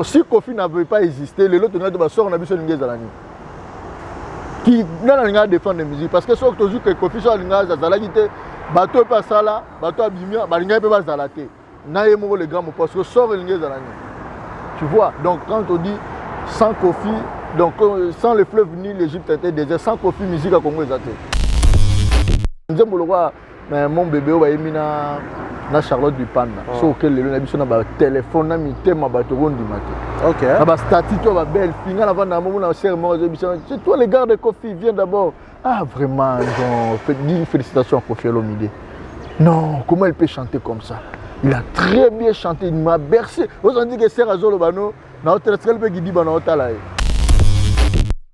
Si Kofi n'avait pas existé, les autres n'avaient pas sorti, on a vu ce qui n'a défendre la musique. Parce que ce que Kofi soit bateau pas ça là, bateau abimia, balinga peut pas zalater. N'a émo les grands parce que sort le tu vois, donc quand on dit sans Kofi, donc sans le fleuve ni l'Égypte était désert, sans Kofi musique à Congo exacté. Nous avons le roi, mais mon bébé va émina na Charlotte du Pan. Sauf que le nabi son a téléphone na mi thème bateau rondi matin. OK. Na ba statut toi ba belle finga la vendre na mon na cérémonie, c'est toi les gars de Kofi viens d'abord. Ah vraiment, donc, félicitations à Kofi Olomide. Non, comment il peut chanter comme ça? Il a très bien chanté, il m'a bercé. Vous avez dit que c'est Razolo Bano, na hôtel Skelpe qui dit Bano Hotala.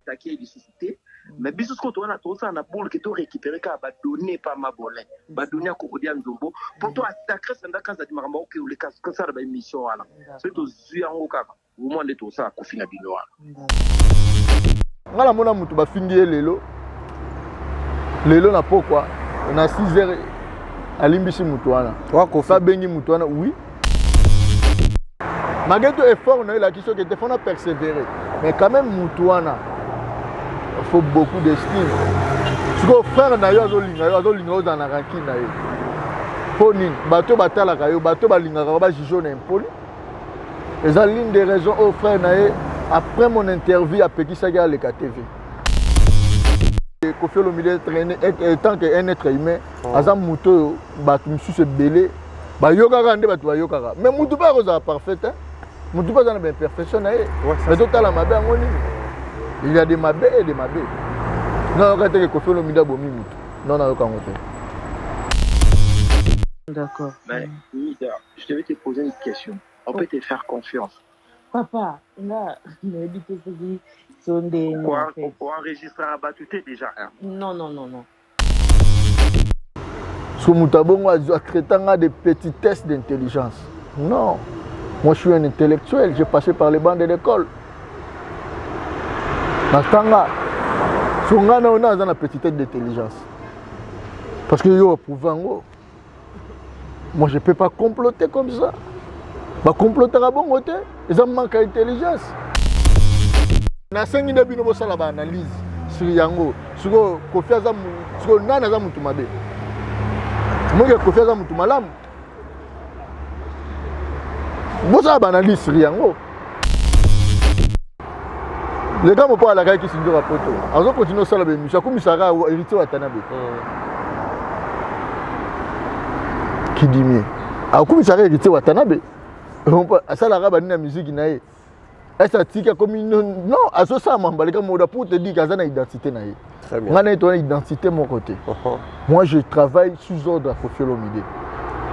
Taquet et suscité, mais bisous quand on a tout ça, on a boule qui est récupéré, qui a donné par ma bolin, a donné à Cocodian Zombo. Pour toi, ta crèche, c'est un cas de Maramo qui ou les cas que ça de l'émission. C'est au Zuyango Kaka, au moins de tout ça, Kofi Nabinoa. Voilà, mon amour, tu vas finir Lélo. Lélo n'a pas quoi. On a 6 heures à l'Imbisi Moutouana. Pas Bengi Moutouana, oui. Malgré tout effort, on a eu la question qui était on a persévéré. Mais quand même, Moutouana, il faut beaucoup d'estime. Ce que frère n'a eu à Zolinga, dans la ranking. Ponin, bateau batala kayo, bateau balinga kaba jijo n'impoli. Et c'est l'une des raisons au frère n'a eu après mon interview à Peki Saga à l'EKTV. Kofi Olomide étant qu'un être humain, Azam Mouto, Batumsu se belé, Bayoka Rande, Batuayoka. Mais Moutou pas rosa parfait, Moutou pas dans la perfection. Mais total à ma belle, il y a des mabé et des mabé. Non, quand tu Kofi Olomide a bomi Moutou. Non, non, non, d'accord. Mais, je devais te poser une question. On peut te faire confiance. Papa, là, mais dit que sont des. Pour enregistrer un battuté déjà. Non, non, non, non. Ce Moutabongo a traité des petits tests d'intelligence. Non. Moi, je suis un intellectuel. J'ai passé par les bancs de l'école. Nastanga, on a un petit test d'intelligence. Parce que yo, moi, je ne peux pas comploter comme ça. Je comploter à bon côté. Ils ont manqué d'intelligence. Na sengi de bino bosala ba analyse sur yango sur Kofi Azam sur nana za mutu mabe mo ke Kofi Azam mutu malamu bosala ba analyse sur yango le gars mo pa la kai ki sindo rapoto azo continue sala be misha kumisara héritier wa Tanabe qui dit mieux a kumisara héritier wa Tanabe on pa sala raba ni na musique nae. Est-ce comme non, à ce moment, pour te dire qu'il y a une identité. On a une identité de mon côté. Moi, je travaille sous ordre à Kofi Olomide.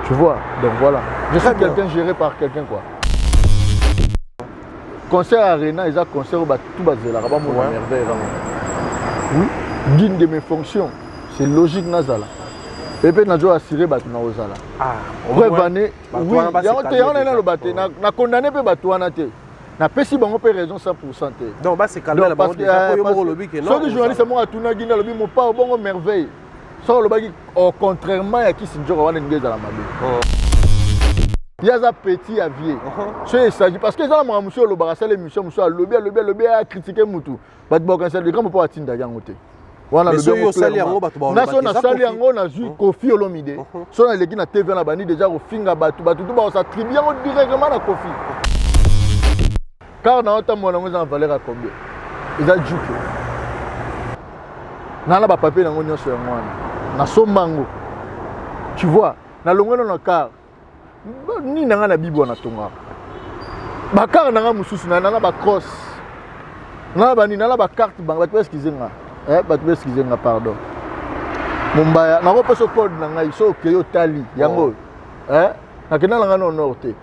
Tu vois, donc voilà. Je suis quelqu'un géré par quelqu'un quoi. Concert Arena, ils ont concert tout basé là. Oui, d'une de mes fonctions, c'est logique Nazala. Et puis, nous avons assuré que nous avons assuré. Preuve année, oui, il y a un condamné pour Batouana. Na pesi bango pe raison 100%. Donc bah c'est calme la banque déjà pour yo lobby que non. Ceux journalistes moi atuna gina lobby mon pas bongo merveille. So lobby contrairement à qui sinjoko wana ngeza la mabe. Il y a un petit avier. C'est ça parce que ça moi monsieur lobara ça l'émission monsieur lobby a critiquer mutu. Bat bo cancer de grand pas atinda yangote. Wana lobby yo sali yango batu ba. Na so na sali yango na ju Kofi Olomide. So na leki na TV na bani déjà ofinga batu tout ba sa tribu yango directement na Kofi. Car dans autant mon en valeur à combien? Ils ont dit que dans la papier dans l'union sur moi, na somango. Tu vois, na longo na car ni na na bibo na tonga. Ba car na mususu na ba cross. Na ba ni na ba carte bank ba excusez nga. Ba excusez nga pardon. Mumbaya na ko peso code na ngai so ke yo tali yango. Na kena na no norte.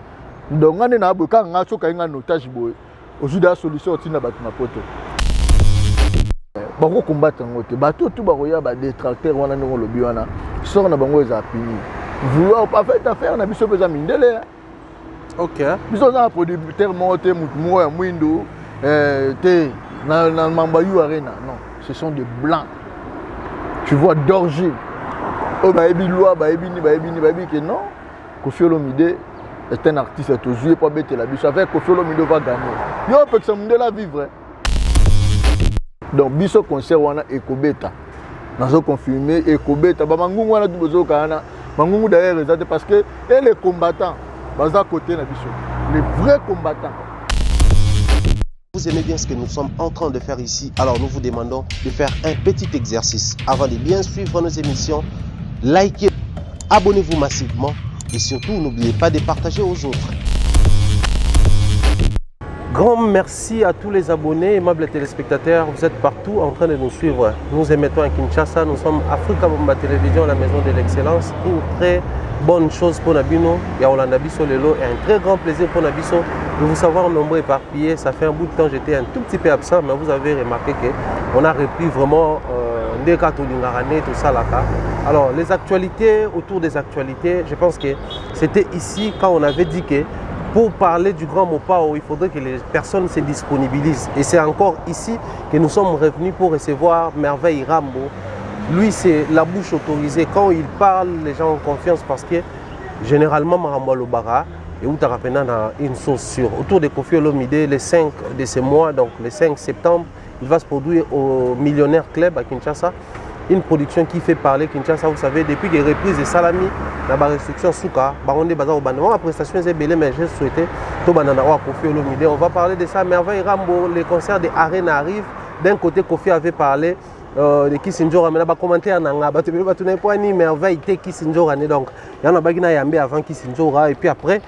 Donc on est na boka nga so ka nga notage boy. Aujourd'hui la solution est na batu na poto. Bango combattre ngote. Bato tout baroya ba détracteur wana ngo lobi wana. Sort na bango za pini. Vouloir pas faire affaire na biso peza mindele. OK. Biso za producteur monter mutu ya mwindo te na Mambayou Arena. Non, ce sont des blancs. Tu vois d'origine. Oh ba ebi loi ba ebi que non. Kofi Olomide c'est un artiste, tu joues pour mettre la biche avec Koffi Olomide va gagner. Yo peut que ça me la vivre. Donc biso concert wana ekobeta. Nazo confirmer ekobeta ba mangungu wana tubozo kana. Mangungu d'ailleurs parce que et les combattants baza côté na biso. Les vrais combattants. Vous aimez bien ce que nous sommes en train de faire ici, alors nous vous demandons de faire un petit exercice. Avant de bien suivre nos émissions, likez, abonnez-vous massivement et surtout n'oubliez pas de partager aux autres. Grand merci à tous les abonnés, aimables téléspectateurs, vous êtes partout en train de nous suivre. Nous émettons à Kinshasa, nous sommes Africa Bomba Télévision, la maison de l'excellence. Une très bonne chose pour Nabino, Yaolanda Biso Lelo, et un très grand plaisir pour Nabiso de vous savoir nombreux éparpillés. Ça fait un bout de temps, j'étais un tout petit peu absent, mais vous avez remarqué qu'on a repris vraiment des Katolingarane, tout ça là. Alors, les actualités, autour des actualités, je pense que c'était ici quand on avait dit que pour parler du Grand Mopao, il faudrait que les personnes se disponibilisent. Et c'est encore ici que nous sommes revenus pour recevoir Merveille Rambo. Lui, c'est la bouche autorisée. Quand il parle, les gens ont confiance parce que généralement, Marambo Lobara, et où tu as une source sûre. Autour de Koffi Olomide, les 5 de ce mois, donc le 5 septembre, il va se produire au Millionnaire Club à Kinshasa. Une production qui fait parler Kinshasa, vous savez, depuis les reprises de Salami, la restriction Souka, Baronde Bazar au Bandama, la prestation est belle, mais j'ai souhaité tout Banana Koffi Olomide. On va parler de ça. Merveille Rambo, les concerts de Arena arrivent. D'un côté, Koffi avait parlé de Kissinjora, mais là, commentaire nanga, tu n'as pas ni Merveille était Kissinjora, donc il y en a bagina yambé avant Kissinjora, et puis après,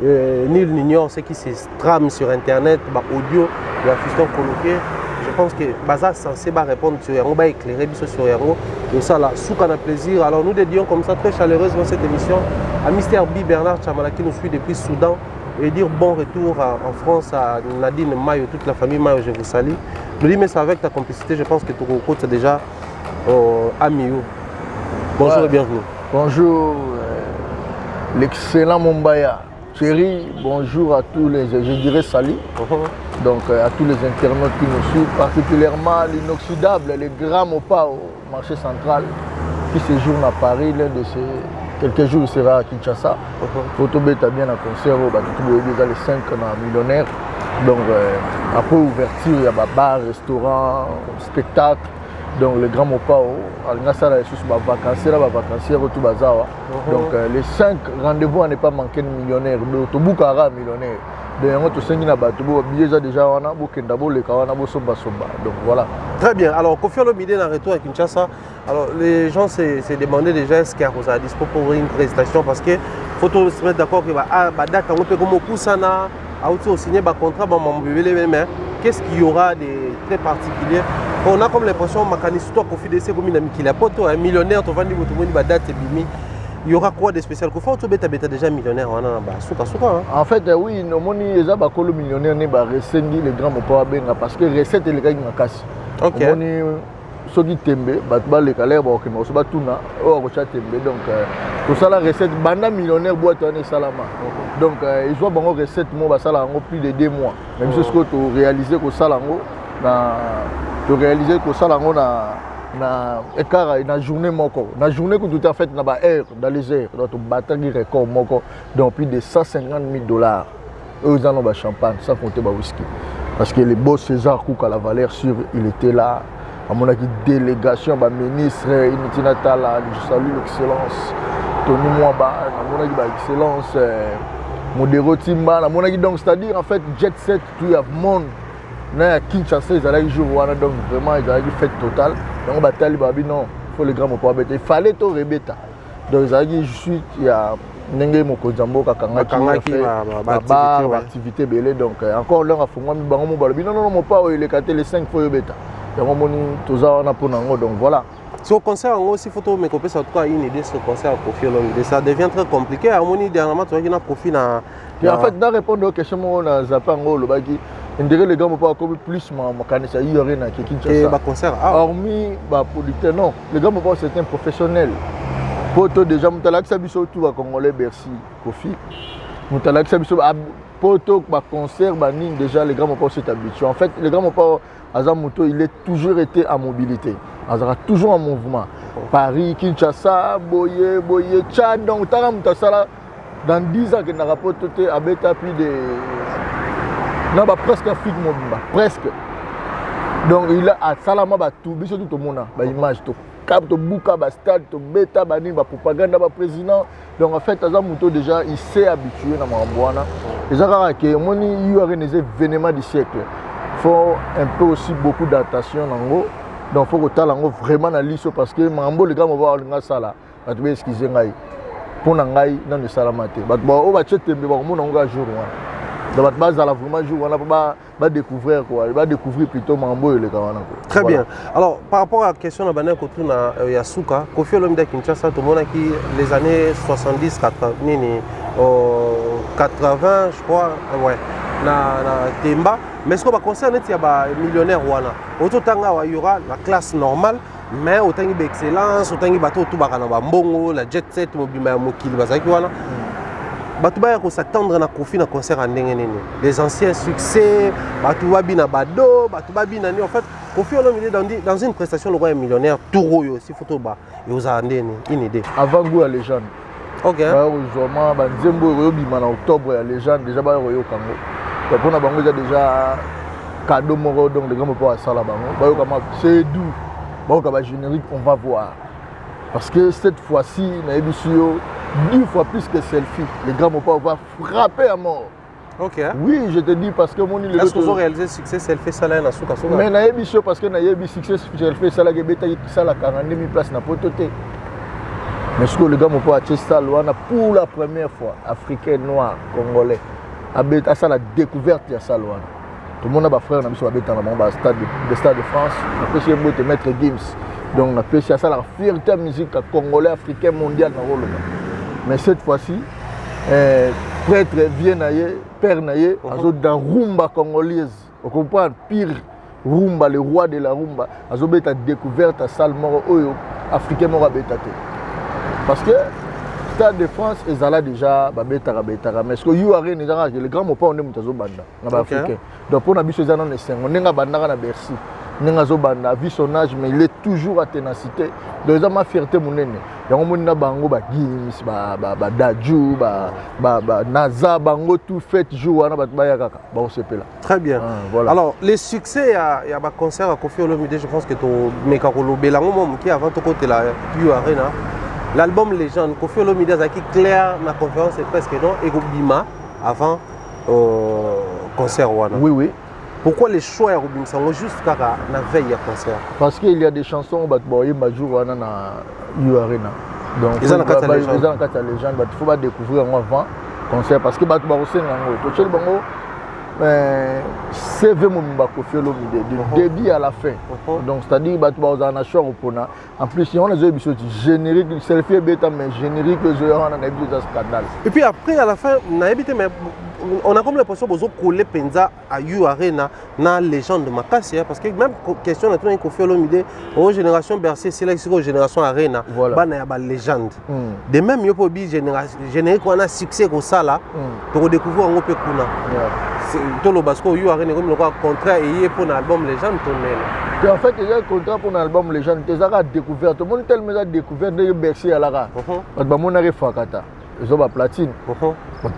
nul n'ignore ce qui se trame sur internet, audio, de la fusion colloquée. Je pense que Baza est censé répondre sur Yango, éclairer sur Yango. Et ça, là, souk a plaisir. Alors nous dédions comme ça très chaleureusement cette émission à Mr. B. Bernard Chamala qui nous suit depuis Soudan. Et dire bon retour en France à Nadine Mayo, toute la famille Mayo, je vous salue. Je dis, mais c'est avec ta complicité, je pense que ton côté c'est déjà Amiou. Bonjour et bienvenue. Bonjour, l'excellent Mombaya. Chérie, bonjour à tous les, je dirais salut, donc à tous les internautes qui nous suivent, particulièrement l'inoxydable, les grands Mopa au marché central, qui séjourne à Paris, l'un de ces quelques jours il sera à Kinshasa. Photobet a bien un concert, déjà les 5 millionnaires, donc après ouverture, il y a bar, restaurant, spectacle. Donc le grand Mopao, donc les 5 rendez-vous à ne pas manquer de millionnaires, de Toboukara millionnaire. Donc voilà. Très bien. Alors Koffi Olomide est en retour à Kinshasa. Alors les gens se demandaient déjà est-ce qu'il y a dispo pour une prestation parce que faut se mettre d'accord que date on peut comme Kusana a signé un contrat qu'est-ce qu'il y aura de très particulier? On a comme l'impression que Koffi DC comme il a poto un millionnaire tu vas dire tout le monde date bimi. Il y aura quoi de spécial? Koffi Olomide est déjà millionnaire en fait oui no moni eza ba kolo millionnaire ne ba resengi le grand Mopao benga parce que recette le gagne makasi. OK. Moni soki tembe ba ba le kale ba okema so ba tuna o ko cha tembe donc tout ça la recette banda millionnaire boîte en salama. Donc ils ont bango recette mo ba sala ngo plus de 2 mois. Même ce que tu réaliser ko sala ngo na tu réaliser ko sala ngo na écart na journée moko na journée que tout en fait na ba heure dans les heures donc tu battre record moko donc plus de $150,000 eux ils en ont ba champagne sans compter ba whisky parce que le boss César Cook à la valeur sûre il était là à mon avis délégation ba ministre Initina Tala je salue l'excellence Tony Mwamba à mon avis ba excellence Modero Timba à mon avis donc c'est-à-dire en fait jet set tout le monde na Kinshasa ils allaient jouer donc vraiment ils allaient fête totale donc batali babi non faut le grand Mopao il fallait to rebeta donc ils allaient je suis il y a ndenge mokozambo kakangaki ba activité belé donc encore l'heure a fongwa mi bango mo balobi non Mopao il est caté les 5 fois rebeta donc moni toza on a pour nango donc voilà. Sur le concert, aussi photo mais copier ça toi une idée sur le concert à Koffi Olomide ça devient très compliqué à mon dernièrement tu vois qu'il y a Koffi na en fait dans répondre aux questions on a zapango le bagi indiquer les gars m'ont pas encore plus ma canisa il y aurait na Kinshasa et ba concert hormis ba producteur non les gars m'ont pas c'est un professionnel poto déjà mutalak sabiso tout à congolais Bercy Koffi mutalak sabiso poto ba concert ba ning déjà les gars m'ont pas s'est habitué en fait les gars m'ont pas Azamuto il est toujours été en mobilité Azara toujours en mouvement Paris Kinshasa Boye Tchad donc tara mutasala dans 10 ans que na rapport tout abeta plus de na ba presque Afrique mobimba presque donc il a salama ba tout biso tout mona ba image to cap to buka ba stade to beta ba ni ba propagande ba président donc en fait aza muto déjà il s'est habitué na mambwana ezaka que moni il y a des événements du siècle faut un peu aussi beaucoup d'attention nango donc faut que talango vraiment na liso parce que mambo le gars mo ba nga sala ba to excuser ngai pour ngai dans le salamate ba o ba chetembe ba mo nga jour wana donc ba za la vraiment jour wana ba découvrir quoi va découvrir plutôt mambo le gars wana très voilà. Bien alors par rapport à la question na bana ko tuna Yasuka Koffi Olomide Kinshasa to mona qui les années 70 80 nini 80 je crois ouais na Temba mais ce qu'on va concerner il y a ba millionnaire wana auto tanga wa yura la classe normale mais autant d'excellence autant de bateau tout bakana ba mbongo la jet set mobima ya mokili bazaki wana bato ba ko s'attendre na Koffi na concert en ndenge nini les anciens succès bato babi na bado bato babi na ni en fait Koffi Olomide dans une prestation le roi millionnaire touro si photo ba yoza ndeni une idée avant goût à légende OK ba ozoma ba nzembo yo bima na octobre ya légende déjà ba yo kango donc on a bango déjà cadeau moko donc les gars me pas ça là bango ba yo kama c'est doux ba yo générique on va voir parce que cette fois-ci na ebisio 10 fois plus que selfie les gars me pas va frapper à mort. OK oui je te dis parce que mon est-ce que vous avez réalisé succès selfie ça là na suka mais na ebisio parce que na yebi succès selfie ça là que beta ça la 40000 places na pototé mais ce que les gars me pas acheter ça là pour la première fois africain noir congolais à ça la découverte de ça là tout le monde a ba frère na biso ba beta na ba stade de France après c'est beau te mettre Gims donc on a fait ça la fierté musique congolais africain mondial na rôle mais cette fois-ci prêtre vient naie père naie azo dans rumba congolaise on comprend pire rumba le roi de la rumba azo beta découverte à salle moro oyo africain moro beta parce que Stade de France ezala déjà ba betara mais ce que you are déjà le grand mot pas on est mutazo banda na ba africain donc pour na biso ezana na sengo nenga banda na Bercy nenga zo banda vu son âge mais il est toujours à ténacité donc ça ma fierté monene yango moni na bango ba Gims ba Daju ba Naza bango tout fait jour wana ba ya kaka ba on se pela très bien voilà. Alors les succès il y a ba concert à Koffi Olomide je pense que to meka kolobela ngomo qui avant to côté la Yu Arena. L'album Légende, Koffi Olomide Azaki clair na conférence c'est presque non et Bima avant concert wana. Oui. Pourquoi les choix à Rubin Sango juste car na veille à concert? Parce qu'il y a des chansons bat boy majou wana na Yu Arena. Donc ils ont la légende, il faut pas découvrir avant concert parce que bat ba osenga ngo. To cheli bango CV Mumba Koffi Olomide du début à la fin. Donc c'est-à-dire bah tu vas en acheter au pona. En plus si on les émissions générique selfie bêta mais générique je on a vu des scandales. Et puis après à la fin on a évité mais on a comme l'impression bozo coller penza à Yu Arena na légende de Makassi parce que même question na tout Koffi Olomide aux génération Bercy c'est là que génération Arena ba na ba légende. De même yo po bi générique on a succès comme ça là pour découvrir en peu kuna. Tout le basco Yu Arena comme le contrat et pour l'album Légende tourné. En fait il y a un contrat pour l'album Légende tu as découvert tout le monde tellement a découvert de Bercy à la ra. Ba mon arrive fakata. Ils ont ba platine.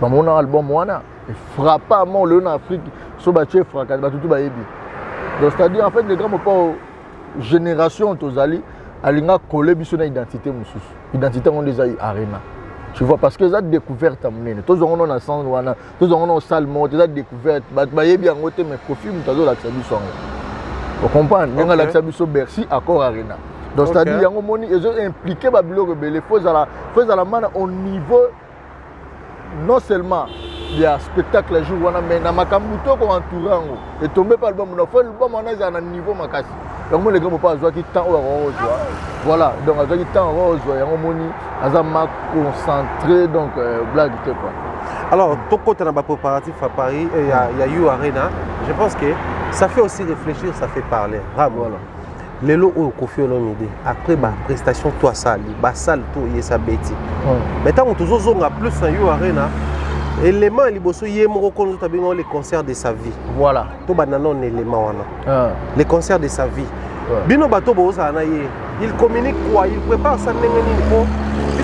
Ba mon album wana frappamment le en Afrique so ba chef fakata ba tout ba yebi. Donc c'est-à-dire en fait les grands pas génération tozali alinga coller biso na identité mususu. Identité on les a Arena. Tu vois parce que ça découverte à mener tous on a ensemble wana tous on a salement ça découverte ba yebi en côté mais Koffi mutazo la tsabiso on comprend nga la tsabiso Bercy accord Arena donc c'est-à-dire yango moni ils ont impliqué ba bilo rebelle faut à la mana au niveau non seulement il y a spectacle le jour wana mais na makambuto ko entourango et tombé par album no faut album on a un niveau makasi donc moi les gars pas jouer qui temps rose voilà donc avec temps rose yango moni azama concentré donc blague quoi. Alors tout côté dans préparatif à Paris il y a Yu Arena je pense que ça fait aussi réfléchir ça fait parler voilà les lots au Koffi Olomide après ba prestation toi sali ba salle tout y sa bêtise maintenant on toujours zonga plus en Yu Arena élément liboso yemo reconnu tabingo les concerts de sa vie voilà to banana on élément wana les concerts de sa vie bino bato boza na ye il communique quoi il prépare ça ndenge nini po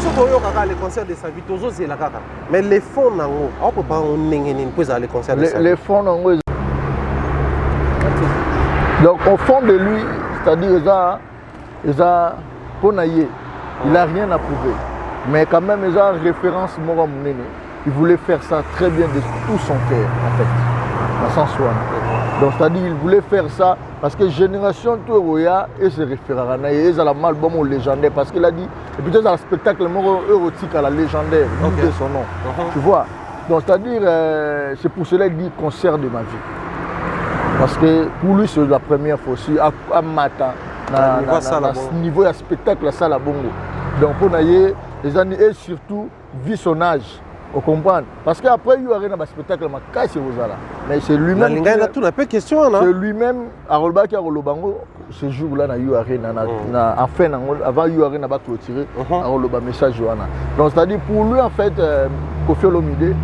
ce que les concerts de sa vie, toujours c'est la caca. Mais les fonds, on peut pas en les concerts de sa vie. Les fonds, donc au fond de lui, c'est-à-dire il n'a rien à prouver. Mais quand même, il a une référence, il voulait faire ça très bien de tout son cœur, en fait. Dans son soin. Donc, c'est-à-dire qu'il voulait faire ça parce que Génération Touroya et se référera à il a l'album légendaire parce qu'il a dit, et puis dans le spectacle érotique à la légendaire, il dit son nom. Tu vois. Donc, c'est-à-dire, c'est pour cela qu'il dit concert de ma vie. Parce que pour lui, c'est la première fois aussi, à Mata, à niveau de spectacle, ça la bongo. Donc, pour Naye, les années et surtout, vu son âge. Vous comprenez? Parce qu'après, il y a un spectacle, mais c'est lui-même. C'est lui-même, à Rolba qui a Rolobango, ce jour-là, il y a eu enfin, avant, il y a eu un clôturé, à Roloba message. Donc, c'est-à-dire, pour lui, en fait, Koffi Olomide,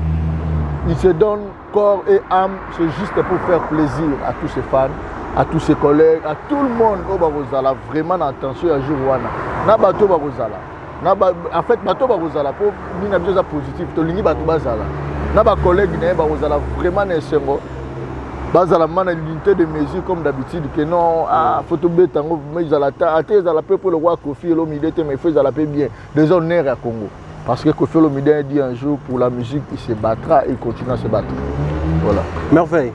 il se donne corps et âme, c'est juste pour faire plaisir à tous ses fans, à tous ses collègues, à tout le monde au Barozala, vraiment attention à Jourouana. Nabato Barozala. En fait, Bato Barozala, pour une chose positive, tu l'as dit Bato Barozala. Naba collègue Barozala, vraiment nécessairement. Bazala man a l'unité de mesure comme d'habitude que non, photo bétango, mais ils ont la paix pour le roi Koffi Olomide, mais il faut la paix bien. Des honneurs à Congo. Parce que Koffi Olomide a dit un jour pour la musique, il se battra et il continue à se battre. Voilà. Merveille.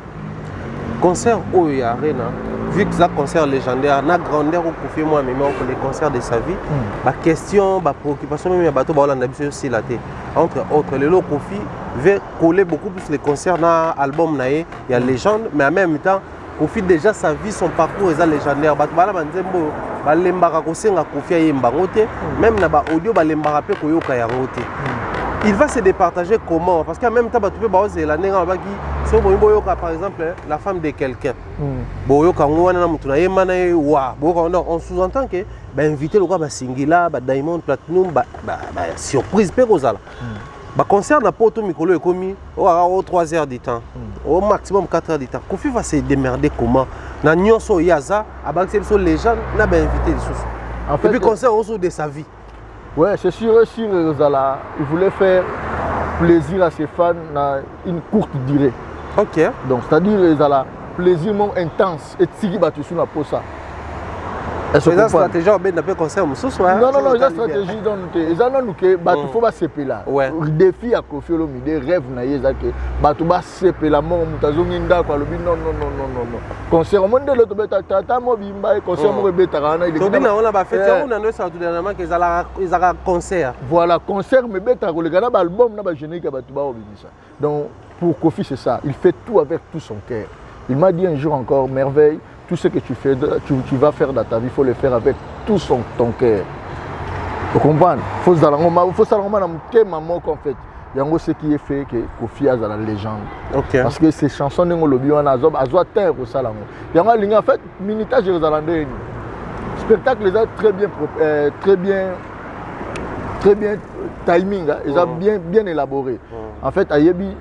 Concert au Arena, vu que c'est un concert légendaire, on a grandeur au Koffi moi-même pour les concerts de sa vie. La question, la préoccupation, même bateau, on a aussi la tête. Entre autres, le Koffi veut coller beaucoup plus les concerts dans l'album, il y a légende, mais en même temps, Koffi déjà sa vie, son parcours est légendaire. Même dans l'audio, il va se départager comment? Parce qu'en même temps, tu peux par exemple la femme de quelqu'un. On sous-entend que inviter le roi Singila, Diamond, Platinum, surprise. Le concert n'a pas autour de commis au 3 heures du temps, au maximum 4 heures du temps. Koffi va se démerder comment? Dans Nyonso Yaza, les gens n'ont pas invité les sous. Et puis concert autour de sa vie. Oui, c'est sûr, il voulait faire plaisir à ses fans dans une courte durée. Ok. Donc, c'est-à-dire qu'il a plaisir intense et Tigi Batusou n'a pas ça. C'est une stratégie à bien concert. Non, il y a une stratégie il faut pas se là. Le défi à Koffi Olomide, rêve naïe, il faut se la mort, non. Concert, on dit le tata, moi, concert, moi, on a fait un concert. Voilà, concert, mais album, donc, pour Koffi, c'est ça. Il fait tout avec tout son cœur. Il m'a dit un jour encore, merveille. Tout ce que tu fais, tu vas faire dans ta vie, il faut le faire avec tout ton cœur. Vous comprenez? Il faut savoir en fait. Il y a ce qui est fait que Koffi a la légende. Okay. Parce que ces chansons, on a terre au salon. Il y a en fait, Minita Jérusalem. Le spectacle est très bien timing, ils ont bien élaboré. En fait, Ayebi,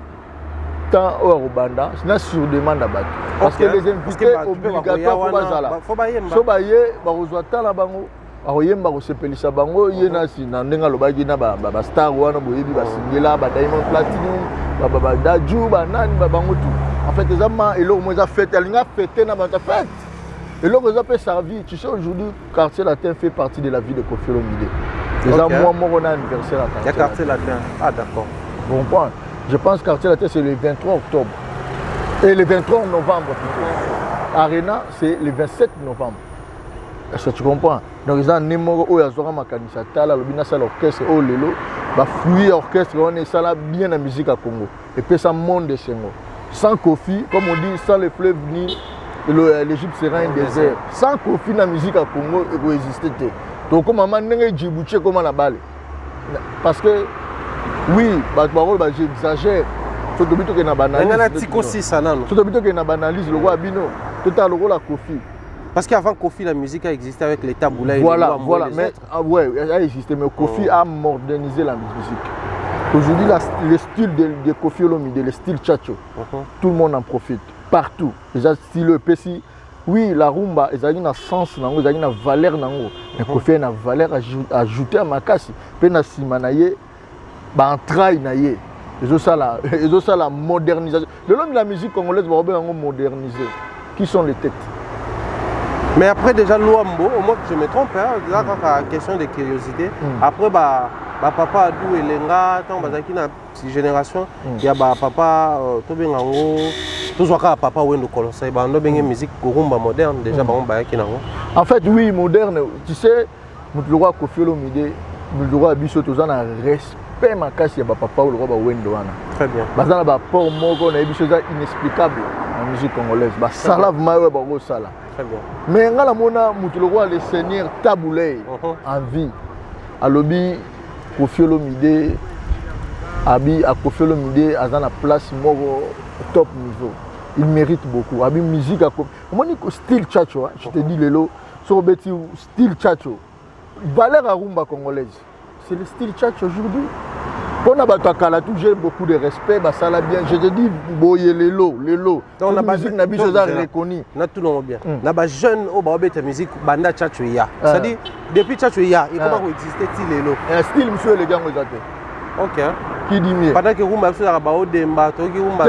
tant au Rwanda, c'est sur demande à battre. Parce que les invités obligatoires faut bailler barozoa tala bango aroyemba ko sepelisa bango yena sina ndenga lobaki na ba star wana boyebi ba singela ba Diamond Platinum ba Daju ba nani ba bango tout. En fait les amants et l'homme ils a fêté alinga fêté na ba fête. Et l'homme ils a fait sa vie. Tu sais aujourd'hui quartier latin fait partie de la vie de Koffi Olomide. Les amants moi on a anniversaire à il y a quartier latin. Ah d'accord. Bon point. Je pense que quartier latin c'est le 23 octobre. Et le 23 novembre plutôt. Arena, c'est le 27 novembre. Est-ce que tu comprends? Donc, ils ont un numéro où ils ont un mécanisme. L'orchestre, oh lelo, bah fluide orchestre, on est ça là bien la musique à Congo. Et puis ça monte de Sengo. Sans Koffi, comme on dit, sans le fleuve Nil, l'Égypte sera un désert. Sans Koffi, la musique à Congo, il peut exister. Donc, comme maman n'est Djibouti, comment la balle? Parce que, oui, j'exagère. Parce qu'avant Koffi, la musique a existé avec les taboulets. Voilà, mais elle a existé, mais Koffi a modernisé la musique. Aujourd'hui, le style de Koffi Olomide, le style Tchatcho, tout le monde en profite, partout. Les styles EPC, oui, la rumba, ils ont un sens, ils ont une valeur. Mais Kofi a une valeur ajoutée à ma casse. Puis na simanaye, en train naye. Ils ont ça la modernisation. Le long de la musique congolaise, va moderniser. Qui sont les têtes? Mais après déjà Luambo, au moins que je me trompe, hein, là quand il y a question de curiosité, après papa Adou et Lenga, tant bazaki na génération, il y a papa Tobengango, tout ça papa Wendo Kolosai, ba ndo bengi musique rumba moderne déjà ba on bayaki nango. En fait oui, moderne, tu sais, le roi Kofi Olomide, le roi Biso tozana respect makasi ya papa le roi Wendo wana. Très bien. Bazana ba port moko na biso za inexplicable en musique congolaise. Ba salave mawe ba go sala. Très bien. Mais ngala mona mutu le roi le seigneur Taboulay en vie. Alobi Kofi Olomide abi a Kofi Olomide a dans place moko top niveau. Il mérite beaucoup. Abi musique a Moni style tchatcho, je te dis lelo, so beti style tchatcho. Valeur à rumba congolaise. C'est le style tchatcho aujourd'hui. On a battu j'ai beaucoup de respect, bah ça l'a bien. Je te dis boye lelo. Donc la musique n'a pas besoin reconnu. Na tout le bien. Na ba jeune au ba beta musique banda tchatcho ya. C'est-à-dire depuis tchatcho ya, il comment exister ti lelo. Un style monsieur les gars vous êtes. OK. Qui dit mieux? Pendant que rumba so ya ba o demba to ki rumba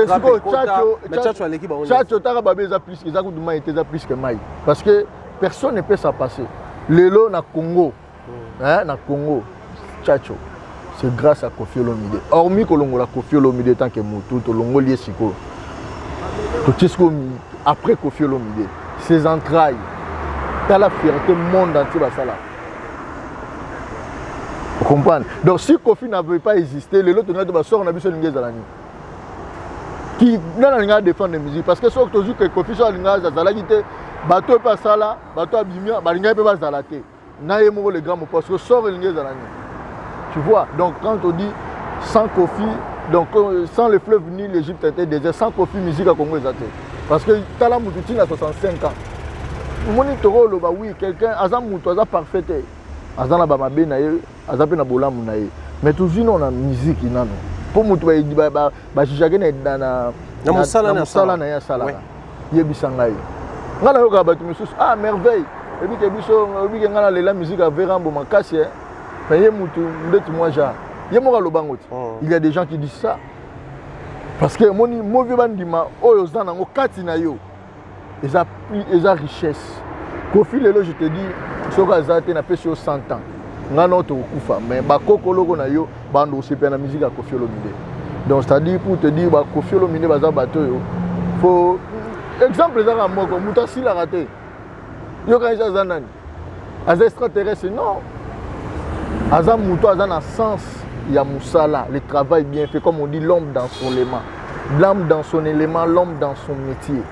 tchatcho aleki ba on. Tchatcho ta ba beza plus que ça ko duma était plus que mai parce que personne ne peut s'en passer. Lelo na Congo. Hein na Congo. Tchatcho. C'est grâce à Kofi Olomide. Hormis que l'on a Kofi Olomide tant que Moutou, l'on lié Siko. Après Kofi Olomide, ses entrailles, t'as la fierté monde entier à ça là. Vous comprenez? Donc si Kofi n'avait pas existé, les autres n'avaient pas sorti, on a vu ce Lingé Zalani. Qui n'a défendre la musique parce que ce que Kofi soit Lingé Zalani, bateau pas ça là, bateau abîmé, Lingé peut pas Zalaté. N'a pas le grand parce que sort Lingé Zalani. Tu vois, donc quand on dit sans Kofi, donc sans le fleuve Nil, l'Égypte était désert, sans Kofi, musique à Congo est athée. Parce que Tala Moutouti a 65 ans. Monitoro, oui, quelqu'un, Azam Moutou, parfait. Azam na Bamabe nae, Azam na Bolam nae. Mais toujours on a musique inano. Pour Moutou, Jagé na Moussala na Sala. Yebisangaï. Ngala yoka batu mesus, ah merveille. Et puis que biso, oui que ngala la musique à Vérambo Makassi. Il y a des gens qui disent ça. Parce que mon mauvais bandima, ils ont richesse. Kofi Lelo, je te dis, ce que tu as fait sur 100 ans. Mais la musique à Kofi Olomide. Donc, c'est-à-dire pour te dire, Kofi Olomide va battre. Faut exemple, les gens qui Moutassi l'a raté. Il y a des extraterrestres, non. Azam Moutou a un sens, il y a Moussala, le travail bien fait, comme on dit, l'homme dans son élément. L'homme dans son élément, l'homme dans son métier.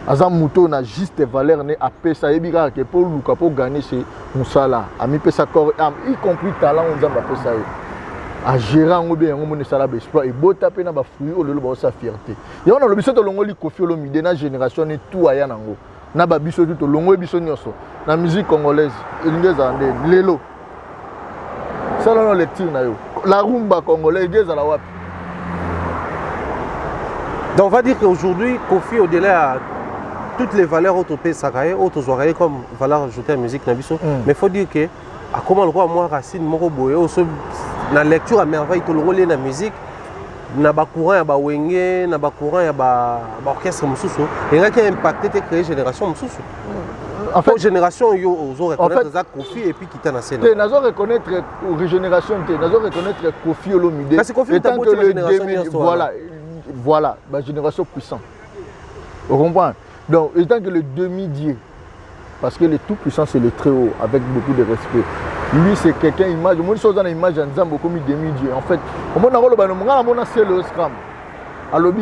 Azam Moutou a juste des valeurs à Pessa et Biga que pour Luka pour gagner c'est Moussala. A mis Pessa corps y compris talent on a Pessa. A gérer on bien on monnaie sala espoir et beau taper na ba fruit au lieu sa fierté. Et on a le biso to longoli Kofi Olomide na génération et tout aya nango. Na ba biso to longo biso nyoso. Na musique congolaise, ingeza ande lelo. Ça là lecture na yo. La rumba congolaise à la wapi. Donc on va dire qu'aujourd'hui Kofi au-delà toutes les valeurs autopées sakaye autres oreilles comme valeur ajoutée à la musique nabiso mais faut dire que à comment le roi moi racine moko boye na lecture à merveille to le na musique na ba courant ya ba wenge na ba courant ya ba orchestre mususu et nga qui a impacté tes créer génération mususu. En fait, génération yo ozo reconnaître ça Kofi et puis quitter na scène. Tu nazo reconnaître régénération tu nazo reconnaître Kofi Olomide. Parce que Kofi est que le génération voilà, ma génération puissante. Vous comprenez? Donc, étant que le demi-dieu, parce que le tout-puissant c'est le très haut, avec beaucoup de respect. Lui c'est quelqu'un image, moi je suis dans l'image en disant beaucoup de demi-dieu. En fait, au moment où c'est le scram. Alors,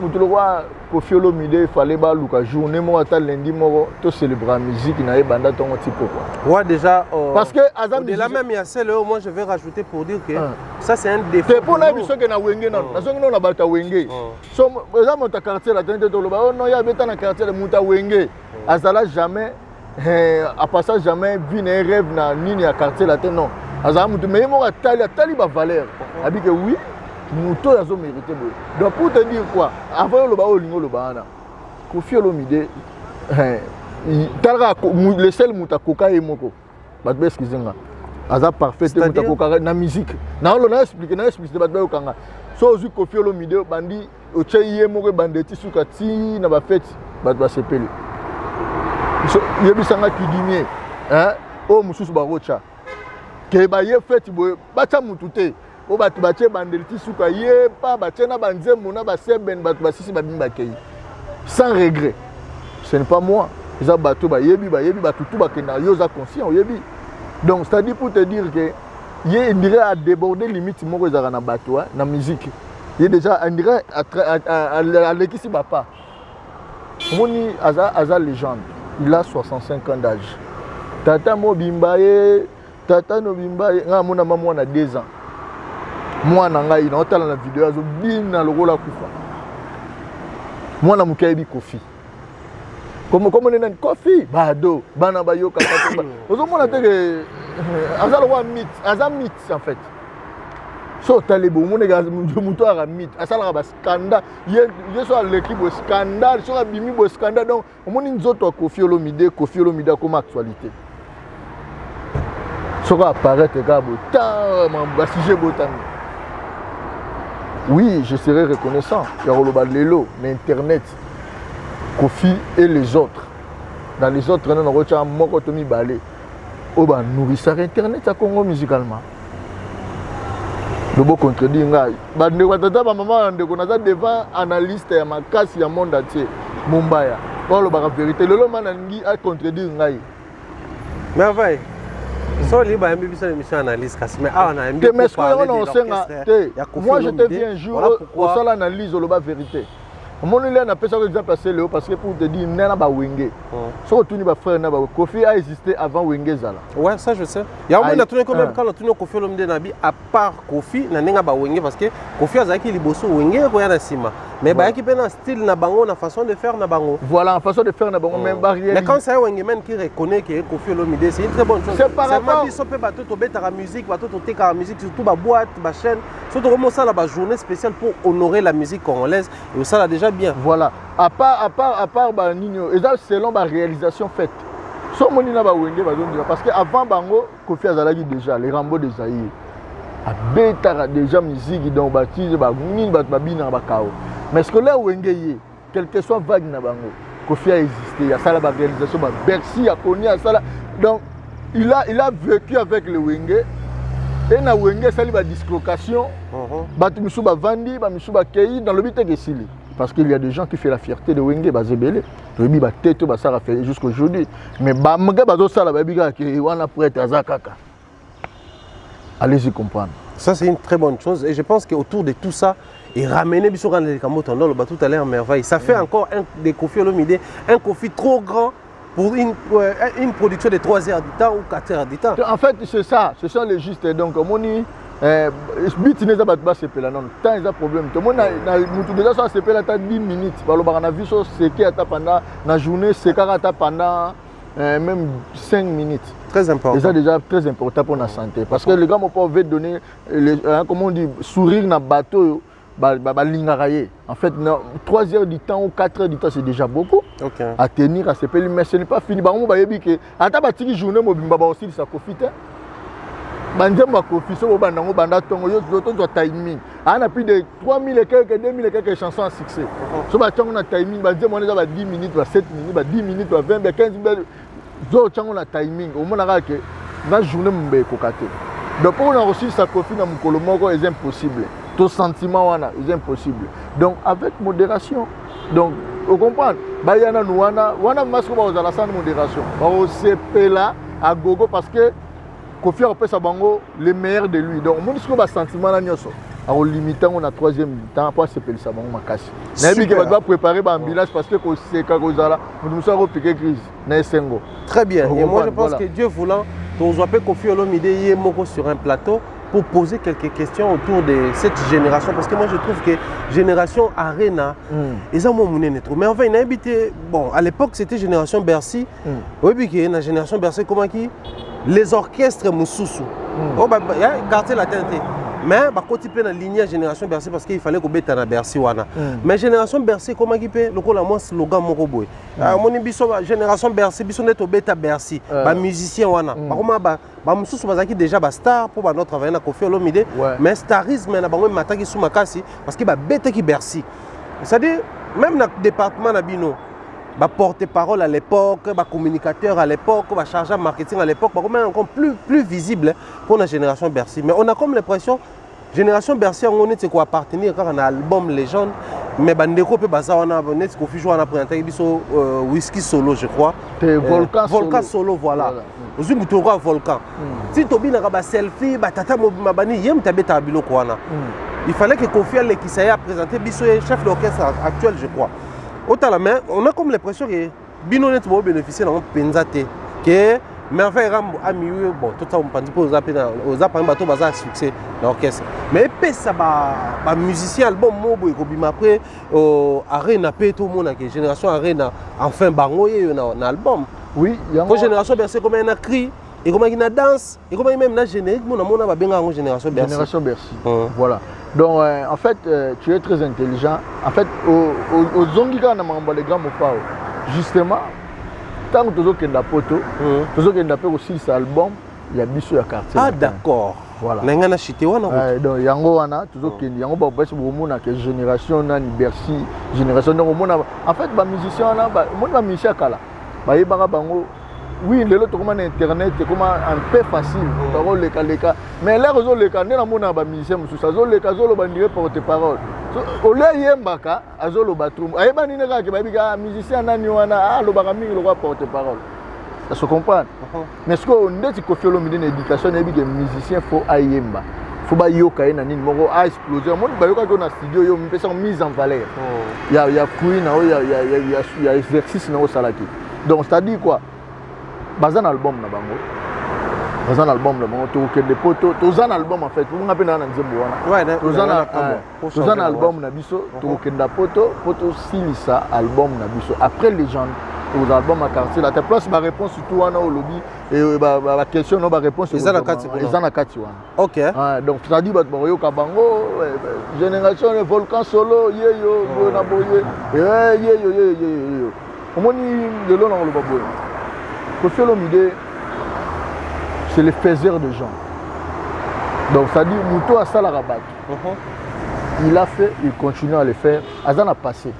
le roi Kofi Olomide, il fallait que journée lundi, tout célébrer la musique, il y a banda ton petit peu quoi. Ouais, déjà, parce que au-delà même il y a celle moi je vais rajouter pour dire que ça c'est un défaut. C'est pour la mission que na wenge non. Na songi non na bata wenge. So exemple ta quartier la tente to loba non ya beta na quartier de muta wenge. Azala jamais à passage jamais vu un rêve na nini ya quartier la tente non. Azala mutu mais mo tali ba valeur. Abi que oui. Mouto a mérité. Donc pour te dire quoi, avant le bas au lingo le bana, Kofi Olomide, le seul mutakoka et moko bato excusez nga aza parfait mutakoka na musique na on a expliqué bato kanga so ozu Koffi Olomide bandi oche ye moko bandeti suka ti na ba fête bato ba sepeli so yebisanga kidimie hein o mususu ba rocha ke ba ye fête boye bacha mutute o bato bache bandeti suka ye pa bache na banzembo na ba seben bato ba sisi ba bimba kei sans regret. Ce n'est pas moi. Les bateaux, ils conscient. Donc, c'est-à-dire pour te dire que il dirait à déborder limite dans bateau, dans la musique. Il est déjà on dirait à l'équipe papa. Moni Aza légende. Il a 65 ans d'âge. Tata Mobimbaye, Tata Nobimbaye, mon maman a 2 ans. Moi, il a la vidéo, il a le rôle à Koufa. Moi, je suis Koffi. Comme on est Koffi, Bado, Banabayo, Katatomba. Vous avez que Azalwa mythe, Azam mythe en fait. So Talebo, mon gars, Mouto a mythe. Azalwa scandale. Il y a l'équipe scandale, sur la bimi scandale. Donc, on a une autre Koffi Olomide comme actualité. Ça va apparaître, sujet botan. Oui, je serai reconnaissant. Il y a Lelo, mais Internet, Koffi et les autres. Dans les autres, on a Mokotomi Balé. On va nourrir ça Internet à Congo musicalement. Le beau contredit, maman, devant analyste et ma casse, il y a monde entier. Mumbaya. Bon, la vérité, le homme a contredit. Mais enfin, so libre un peu plus l'émission analyse mais on a un peu parlé de l'orchestre. Moi je te viens un jour au sol analyse la vérité. Mon élève n'a pas ça que passé Léo parce que pour te dire n'a pas Wenge. So retourner ba frère n'a pas Koffi a existé avant Wenge zala. Ouais, ça je sais. Il y a un tourné quand même quand on tourne Koffi Olomide Nabi à part Koffi na nenga ba Wenge parce que Koffi azaki liboso Wenge ko ya na sima. Mais ba ki pena style na bango na façon de faire na bango. Voilà, en façon de faire na bango même barrière. Mais quand c'est Wenge même qui reconnaît que Koffi Olomide c'est une très bonne chose. C'est par rapport biso pe bato to beta la musique, bato to teka la musique surtout ba boîte, ba chaîne, surtout comment ça la journée spéciale pour honorer la musique congolaise et ça là déjà bien. Voilà. À part Nino, et ça selon ma réalisation faite. So moni na ba Wenge parce que avant bango Koffi azalaki déjà les Rambo des Zaïre. A beta déjà musique donc baptise ba nini ba bina ba kao. Mais ce que là Wenge quel que soit vague na bango Koffi a existé, il y a ça la réalisation ba Bercy a connu à ça là. Donc il a vécu avec le Wenge. Et na Wenge ça li ba dislocation. Batu misuba vandi, ba misuba kei dans le but de Sili. Parce qu'il y a des gens qui font la fierté de Wenge Bazebele. Le ba tête ba ça fait jusqu'aujourd'hui. Mais ba mga bazo ça la ba biga ki wana pour être azakaka. Allez-y comprendre. Ça c'est une très bonne chose et je pense qu'autour de tout ça et ramener biso quand les Kamoto dans le bateau tout à l'heure merveille. Ça fait encore un des Koffi Olomide, un Koffi trop grand pour une production de 3 heures du temps ou 4 heures du temps. En fait, c'est ça, ce sont les justes. Donc, moni, but n'est pas se pela non. Tant il y a problème. Tout le monde a déjà soit se pela 10 minutes. Par le on a vu ça c'est qui attend pendant la journée, c'est qui attend pendant même 5 minutes. Très important. C'est déjà très important pour la santé. Parce que les gars peuvent donner, comment on dit, sourire dans le bateau. En fait, 3 heures du temps ou 4 heures du temps, c'est déjà beaucoup. Okay. À tenir, à se payer, mais ce n'est pas fini. On va dire que, à ta partie journée, on va aussi ça profite. On va profiter, on va timing. On a plus de 3000 et quelques, 2000 et quelques chansons à succès. Si on a timing, on a 10 minutes, 7 minutes, 10 minutes, 20, 15 minutes. On a timing. On a que la journée, on va cocater. Donc, pour on a aussi ça profite dans mon colombo, c'est impossible. Tout sentiment est impossible. Donc avec modération. Donc vous comprenez. Bayana nouana, wana masque ba ozala sans modération. Ba osepe là à gogo parce que Koffi a sa bango le meilleur de lui. Donc mon discours ba sentiment na nyoso. A limiter on a 3e temps pour se sa bango makasi. Na bi que va préparer ba ambulance parce que ko seka ko zala, nous ça piquer crise na sengo. Très bien. Et moi je pense que Dieu voulant, on voit pas Koffi Olomide yemoko sur un plateau pour poser quelques questions autour de cette génération. Parce que moi, je trouve que génération Arena, ils ont trop. Mais enfin, il a habité. Bon, à l'époque, c'était génération Bercy. Oui, puis la génération Bercy, comment qui les orchestres Moussoussou. Oh, bah, il y a quartier la tête. mais bah côté pe na ligne génération Bercy parce qu'il fallait qu'on bête na Bercy wana mais génération Bercy comment qui peut le la moi slogan moko boy moni biso génération Bercy biso net beta Bercy ba musicien wana ba comment ba mususu bazaki déjà ba star pour ba notre travailler na Koffi Olomide mais starisme na bango mataki sous makasi parce que ba bête qui Bercy c'est-à-dire même dans le département na bino ba porte-parole à l'époque, ba communicateur à l'époque, ba chargé de marketing à l'époque, ba encore plus visible pour la génération Bercy. Mais on a comme l'impression génération Bercy on est quoi appartenir quand on a album légende mais bandeko pe baza wana net ko fi jouer na présenter biso whisky solo je crois. Volcan solo voilà. Ozu mutoko Volcan. Si tobi na ba selfie ba tata mabani yem tabeta biloko wana. Il fallait que Koffi qui s'est présenté biso chef d'orchestre actuel je crois. Autant la main, on a comme l'impression que Bino net va bénéficier d'un penzate que merveille ram ami bon tout ça on pense pour aux appels bateau bazar succès l'orchestre mais pe ça ba musicien album mobo et kobima après arena pe tout monde que génération arena enfin bango na album oui yango génération Bercy comme un cri et comment il a danse et comment même na générique mon amona ba benga en génération Bercy voilà. Donc, en fait, tu es très intelligent. En fait, aux Zongiga, on a les grands mots. Justement, tant que tu as aussi cet album, il y a Bissou à quartier. Ah, d'accord. Voilà. Donc, il y a une génération, Bercy, génération. En fait, les musiciens, oui, le lot comment internet c'est comment un peu facile parole les cas mais là réseau les cas na mona ba musicien musu sazo les cas zo ba ndire porte parole au lieu yembaka azolo batum ayeba nini ka ke ba bika musicien nani wana lo ba mingi lo porte parole ça se comprend mais ce qu'on dit Koffi Olomide une éducation et que musicien faut ayemba faut ba yoka na nini moko a exploser monde ba yoka na studio yo mpesa mise en valeur il y a fruit na il y a exercice na au salaki donc c'est à dire quoi bazan album na bango bazan album na bango to ke de poto to zan album en fait on ngape na nzembo wana to zan album na biso to ke nda poto silisa album na biso après légende aux albums à quartier la place ma réponse surtout wana au lobby et ba question no ba réponse ezana kati wana OK donc ça dit ba yo ka bango génération de Volcan solo yo na boye yo omoni de lo na lo ba boye Koffi Olomide, c'est le faiseur de gens. Donc, ça dit, Mouto a ça la rabat. Il a fait, il continue à le faire. Azan a passé.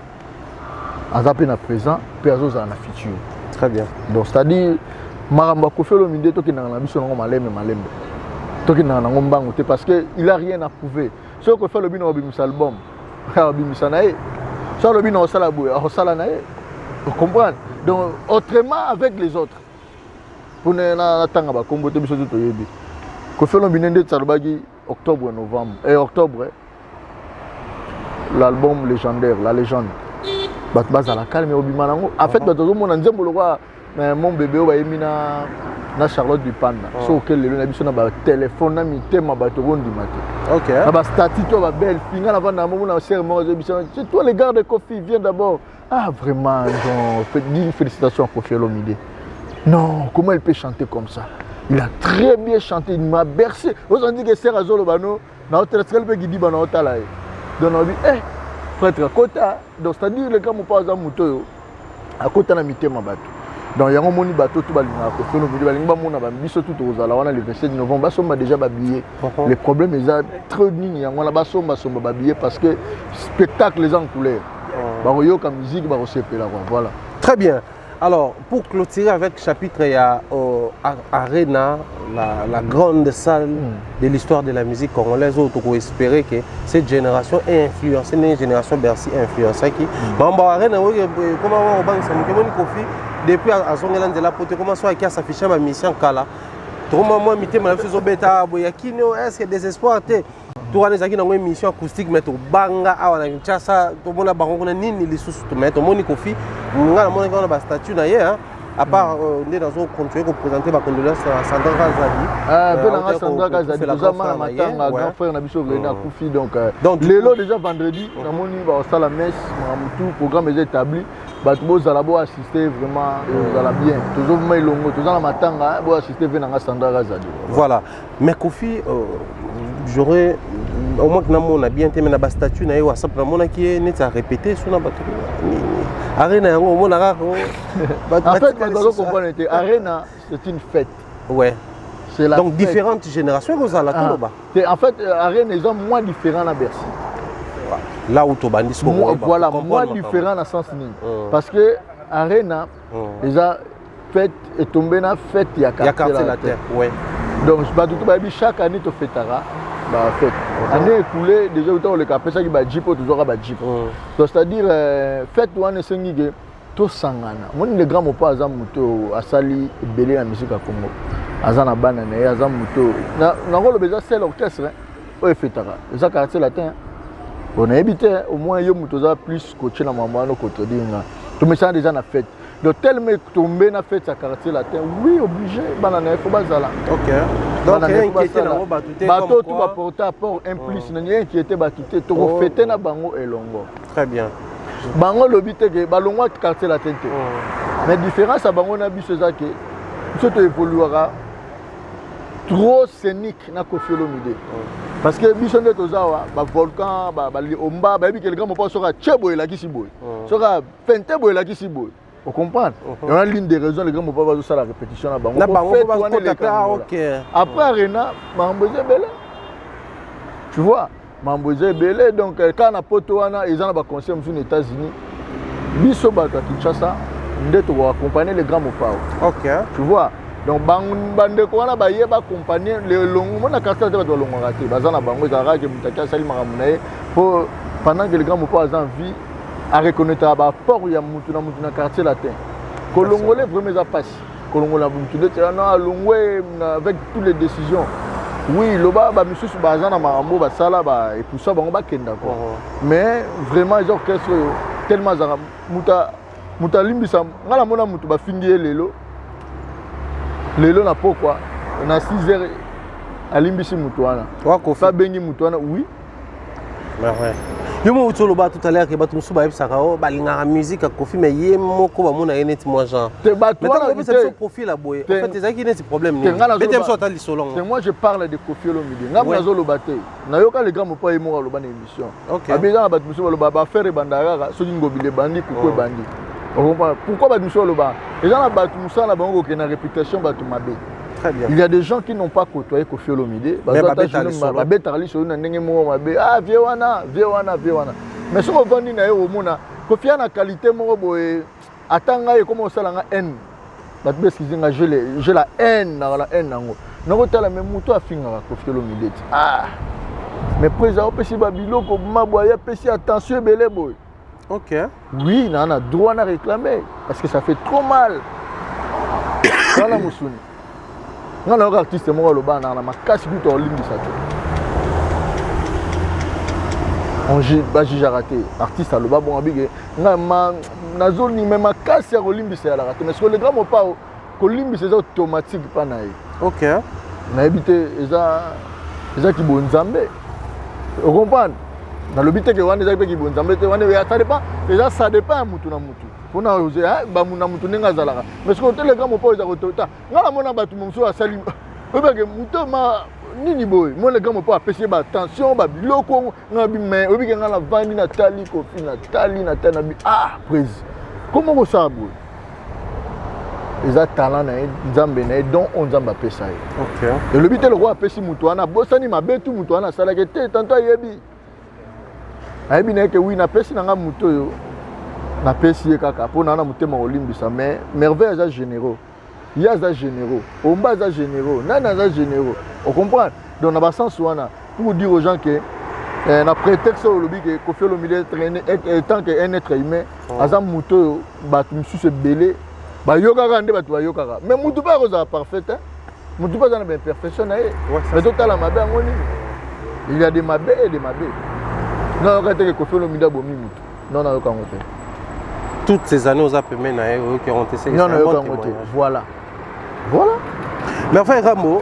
Azan a présent, Perzo a futur. Très bien. Donc, c'est-à-dire, Maramba Koffi Olomide, toi qui n'as pas vu malembe. Toi qui n'as pas vu parce qu'il n'a rien à prouver. Si Koffi Olomide a un album, il a un album. Si Olomide a un album, vous comprenez? Donc, autrement avec les autres. Pour nous attendre ba kombo te biso to yebi ko felo binende tsarubagi octobre novembre et octobre l'album légendaire la légende bat baza la calme obimanango en fait bato mona nzembo lokwa mon bébé ba yemina na Charlotte du Panda so quel le na biso na ba téléphone na mitema bato rondi maté OK na ba statut to ba belle finga na vanda mo na serment biso c'est toi les gars de Koffi viens d'abord ah vraiment donc félicitations à Koffi Olomide. Non, comment il peut chanter comme ça? Il a très bien chanté, il m'a bercé. Vous avez dit que c'est Razolo Bano, na hôtel très bien guidi bana hôtel là. Donc on dit prêtre Kota, donc c'est-à-dire le gars mon pas à Muto à Kota na mitema bato. Donc il y a un moni bateau tout balinga ko felo bidi balinga mona ba biso tout ozala wana le 27 novembre ba somba déjà ba billet. Le problème est très nini yango na ba somba ba billet parce que spectacle les en couleur. Ba yoka musique ba resepela quoi voilà. Très bien. Alors, pour clôturer avec le chapitre, il y a Arena, la grande salle de l'histoire de la musique congolaise, où on peut espérer que cette génération est influencée, une génération Bercy influencée. Arena, comment on va Koffi depuis à Zongeland de la pote, comment ça a s'affiché ma mission Kala. Tout le monde m'a ma chose bêta, est-ce que désespoir tout le monde a une émission acoustique, mais tout banga, à Kinshasa, tout le monde a bango nini les sous tout mettre. Mon Koffi, on a un statut d'ailleurs. À part on est dans un continuer pour présenter ma condoléance à Sandra Kazadi. Sandra Kazadi, nous avons un grand frère Nabiso Vrena Koffi donc l'élo déjà vendredi, on a moni va au la messe, tout programme est établi. Batbo Zalabo assister vraiment à bien. Toujours Mailongo, toujours la matanga, pour assister Venanga Sandra Kazadi. Voilà. Mais Koffi j'aurais au moins que on a bien été mais na statut na yo WhatsApp na mona qui est net à répéter sur na bateau arena yango mona rare en fait vous comprenez arena c'est une fête ouais c'est la donc fête. Différentes générations vous allez là bas en fait arena ils sont moins différents à Bercy là où to bandis voilà moins différents dans sens ni parce que arena ils a fête et tombé na fête il y a quartier la terre ouais donc chaque année tu fêtera bah fête année écoulée déjà autant le capé ça qui ba jeep toujours ba jeep donc c'est-à-dire fête wana sengi to sangana mon le grand mopa azam muto asali belé la musique à Congo azana bana na azam muto na ngolo beza seul orchestre o fêtera ça quartier latin on a habité au moins yo muto za plus coaché na maman no côté dinga to me ça déjà na fête donc tellement tombé na fête à quartier latin oui obligé bana na faut bazala OK donc inquiété na bateau tout va porter à port un plus na rien qui était batité to fêter na bango elongo très bien bango lobité que balongo quartier latin mais différence à bango na biso za que surtout évoluera trop scénique na Koffi Olomide parce que biso nde tozawa ba volcan ba omba ba bi quelqu'un mo pas sera chebo la kisiboy sera fente boy la kisiboy on comprend on a l'une des raisons les gars mo pas va ça la répétition na bango OK après arena mamboze belé tu vois mamboze belé donc quand na poto wana ils ont ba concert aux États-Unis biso ba Kinshasa nde to accompagner les grands mo pas OK tu vois donc bande ko wana ba yeba accompagner le longo na carte de ba longo raté bazana bango ezara ke mutaka sali maramunae pour pendant que les grands mo pas en vie à reconnaître à port il y a mutu na quartier latin kolongolais vraiment ça passe kolongola mutu de non longwe avec toutes les décisions oui loba ba misusu bazana marambo ba sala ba et pour ça bango ba kenda quoi mais vraiment les orchestres tellement za muta limbisa ngala mona mutu ba fingier lelo na pourquoi on a 6h à limbisi mutu wana wako fa bengi mutu wana oui ouais yo mo utolo ba tout à l'heure que ba tumsu ba ebsaka o balinga musique à Koffi mais yé moko ba mona net moi genre te ba toi mais ça profil la boy en fait ezaki net problème ni betem so tali solong moi je parle de Koffi Olomide ngam nazo lobate na yoka les gars mo pas yemo loba na émission abeza ba tumsu loba ba faire bandara so ngobile bandi kuko bandi pourquoi ba tumsu loba ezana ba tumsu na bango ke na réputation ba tumabe. Très bien. Il y a des gens qui n'ont pas côtoyé Koffi Olomide. Ah, vieux wana. Mais si on va dire que Koffi a une qualité, attends, comment ça la haine. J'ai la haine. Non, tu as la même moto à finir Koffi Olomide. Ah, mais président, si Babilo, attention, belé boy. Ok. Oui, il a droit à réclamer parce que ça fait trop mal. Voilà, Moussouni. Nga na artiste mo loba na makasi buto olimbi sa to on juge raté artiste loba bon abige nga na zone même makasi ya olimbi sa la raté mais ce que le grand mo pas olimbi c'est automatique pa na ye OK na ebité eza ki bonzambe on comprend na lobité que wana eza ki bonzambe te wana ya ça dépend mutu na mutu pour na oser ba muna mutu nenga zalaka mais ce que le grand mo pas eza rotota ngala mona batu moso asali obeke mutu ma nini boy moi le grand mo pas apprécier ba attention ba biloko ngabi mais obeke ngala vandi na tali Koffi na tali na tana bi prise comment vous ça boy eza talent na nzambe na donc on nzamba pesa ye OK et le but le roi apesi mutu wana bosani mabe tu mutu wana sala ke te tanto yebi ayebi na ke oui na pesi na nga mutu yo na pesi kaka pona na mutema olimbisa mais merveille za généraux il y a za généraux omba za généraux nana za généraux on comprend donc na ba sens wana pour dire aux gens que na prétexte au lobby que Koffi Olomide tant que un être humain azam muto batu msusu belé ba yoka nde batu ba yoka mais mutu pas rosa parfait mutu pas na ben perfection na mais total mabe ngoni il y a des mabe et des mabe non quand que Koffi Olomide bomi mutu non na yoka ngote toutes ces années aux appemés qui ont été non voilà mais enfin Rambo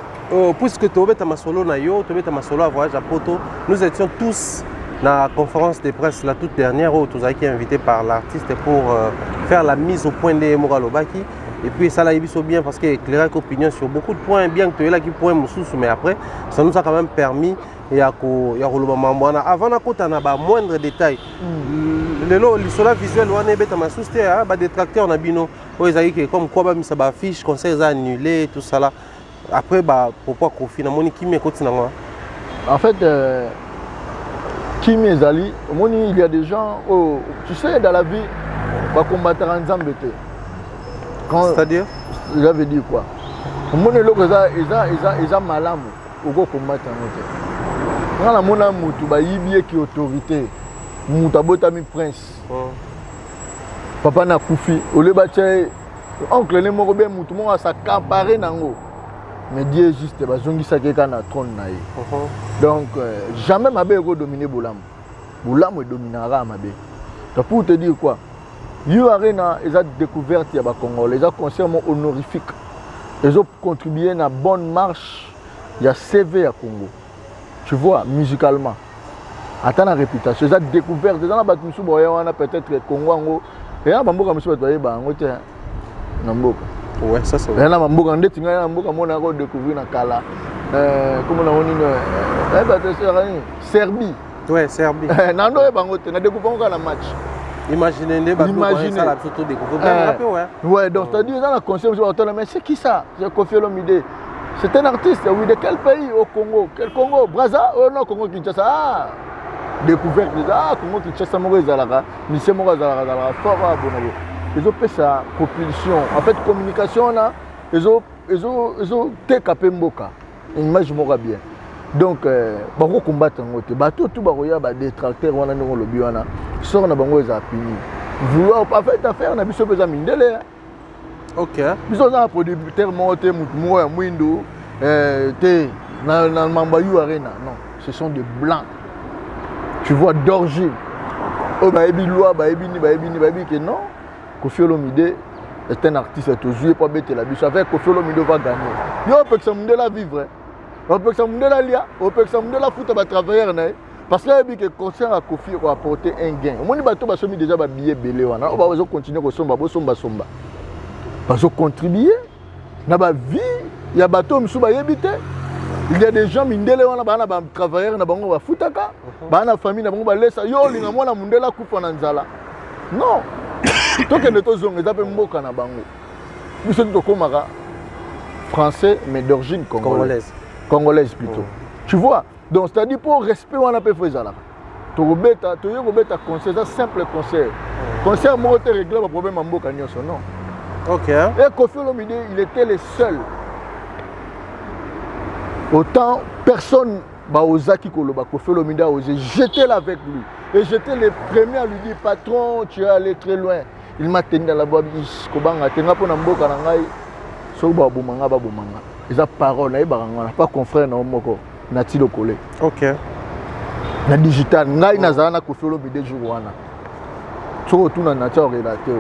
puisque tu es solo na yo tu es solo à voyage à Poto nous étions tous dans la conférence de presse la toute dernière où tu as été invité par l'artiste pour faire la mise au point de Moura Lobaki Et puis ça là, il est bien parce qu'il éclairé opinion sur beaucoup de points, bien que tu es là qui point mais après, ça nous a quand même permis et avant de moindre détail. Le solar visuel, on a des détracteurs, comme quoi ça va affiche, conseil annulé, tout ça là. Après, pourquoi Kofi na moni Kimi continue. En fait, Kimi Ezali, il y a des gens, tu sais, dans la vie, on va combattre en Zambété. C'est-à-dire? Ça veut dire quoi? Mon élève, ils ont malam au combattre en Zambété. Quand la mona mutu ba yibie qui autorité, mutu abotami prince. Papa na kufi, ole bache oncle ne moko be mutu mo s'accaparer nango. Mais Dieu juste bazongisa keka na trône na ye. Donc jamais mabe eko dominer Boulam. Boulam dominera mabe. Donc pour te dire quoi? Yo Arena, ils ont découvert il y a ba Congolais, ils ont concert honorifique. Ils ont contribué à une bonne marche, il y a CV à Congo. Tu vois, musicalement. Attends la réputation. Ils ont découvert, ils ont peut-être Congo. Et là, Bamboka, monsieur, tu vas Namboka. Ouais, ça c'est vrai. Et là, Bamboka, on a découvert dans Kala. Comment on a dit Serbie. Ouais, Serbie. Nando et Bangote, on a découvert le match. Imaginez, ça surtout découvert. Ouais, donc c'est-à-dire, dans la conscience, mais c'est qui ça? J'ai confié l'homme idée. C'est un artiste, oui, de quel pays au Congo? Quel Congo? Brazza? Oh non, Congo Kinshasa. Ah, découverte déjà. Ah, Congo Kinshasa, Moro Zalaka. Monsieur Moro Zalaka, fort à Bonago. Ils ont fait sa propulsion. En fait, communication, là, ils ont TKP Mboka. Une image Mora bien. Donc, ils combattent en côté. Bateau, tout baroya, des tracteurs, on a nos lobby, on a. Sort na bango les a puni. Vouloir pas faire affaire, on a besoin de mindele. Ok. Ils ont un producteur monté moi Mwindo té dans Mambayou Arena. Non, ce sont des blancs. Tu vois d'origine. Oh baebi loi baebi que non. Kofi Olomide est un artiste tout joué pas bête la biche avec Kofi Olomide va gagner. Yo peut que ça monde la vivre. On peut que ça monde la lia, on peut que ça monde la foot à travailler né. Parce que le concert à Kofi a apporté un gain. On dit bateau ba somi déjà ba billet belé wana. On va continuer ko somba bo somba. Parce que contribuer na ba vie ya bateau msu ba yebité. Il y a des gens mindele wana ba na ba travailleurs na bango ba futaka. Ba na famille na bango ba lesa yo linga mwana mundela kufa na nzala. Non. Tant que ne to zonga za pe mboka na bango. Biso to komaka français mais d'origine congolaise. Congolaise plutôt. Tu vois? Donc c'est-à-dire pour respect on a pas fait ça là. Tu rebeta conseil, c'est simple conseil. Conseil moi te régler le problème en mboka nyonso non. OK. Et Kofi Olomide, il était le seul. Autant personne ba osaki koloba Kofi Olomide a osé jeter là avec lui. Et j'étais le premier à lui dire patron, tu es allé très loin. Il m'a tenu dans la boîte kobanga tenga pona mboka na ngai. So ba bomanga. Ils a parole na ibanga pas confrère na moko. Nati le collé. OK. Na digital, ngai nazana Kofi Olomide jour wana. Tout na nature relaté.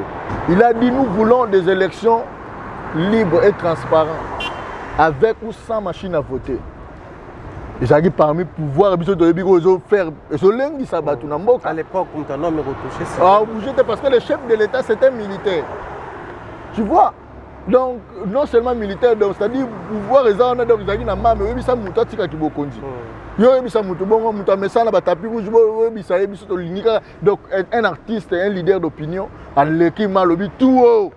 Il a dit nous voulons des élections libres et transparentes avec ou sans machine à voter. Il s'agit parmi pouvoir biso de bigo faire so lengi sabatu na mboka. À l'époque comme ton homme est retouché ça. Ah, j'étais parce que le chef de l'État c'était militaire. Tu vois? Donc non seulement militaire donc c'est-à-dire pouvoir ezana donc zaki na mame yebisa mutu atika kibokonzi. Yo yebisa mutu bongo mutu amesana ba tapis rouge bo yebisa yebiso to linika donc un artiste un leader d'opinion aleki malobi tout haut.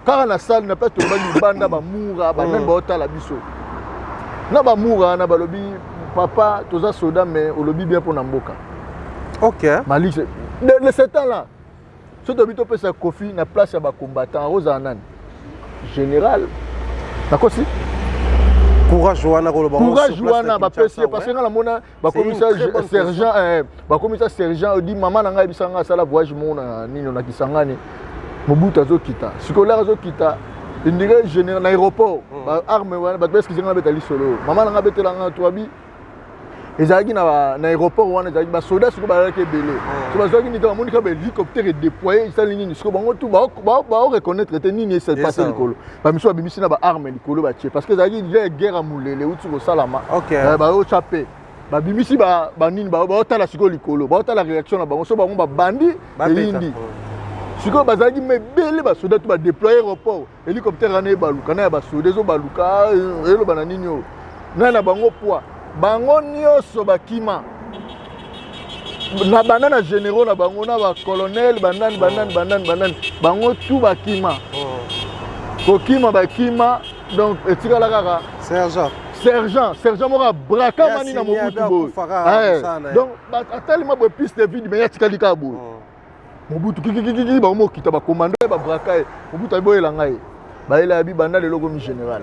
Car la salle n'a pas tout le banda ba moura ba même ba otala biso. Na ba moura na ba lobi papa toza soda mais au lobby bien pour namboka. OK. Mali c'est de ce temps là. Ce dobito peut sa Kofi na place ya ba combattant Rosa Anane. Général. D'accord si? Courage wana ko lobango. Courage wana ba PC parce que la mona ba commissaire sergent dit maman na ngai bisanga sala voyage mona nino na kisangani. Mobutu azokita. Scolaire azokita. Indire général na aéroport. Ba arme wana ba parce que zinga betali solo. Maman na nga betela nga toabi. Ezaki na aéroport wana ezaki ba soda siko ba ke belé. So ba zoki ni ta moni ka ba hélicoptère déployé ça nini siko bango tout ba reconnaître te nini c'est passé likolo. Ba miso bimisi na ba arme likolo ba tie parce que ezaki déjà guerre à mulele utu ko salama. Ba o chapé. Ba bimisi ba nini ba otala siko likolo. Ba otala réaction na bango so bango ba bandi e indi. sikoyo bazalaki mebele basoda to badéploye aéroport hélicoptère wana ebaluka na ya basoda ezobaluka eloba na nini oyo nani na bango poids bango nyonso bakima na banda na généraux na bango na bacolonel bandani bango tu bakima kokima bakima donc etikala kaka sergent moko abraka mani na mobutu boye donc atalema boye piste vide mais yatikali kaka boye mobutu kikikiki bango mokita bakomando babraka ye mobutu aboyelanga ye bayela ya bibanda lelo komi général.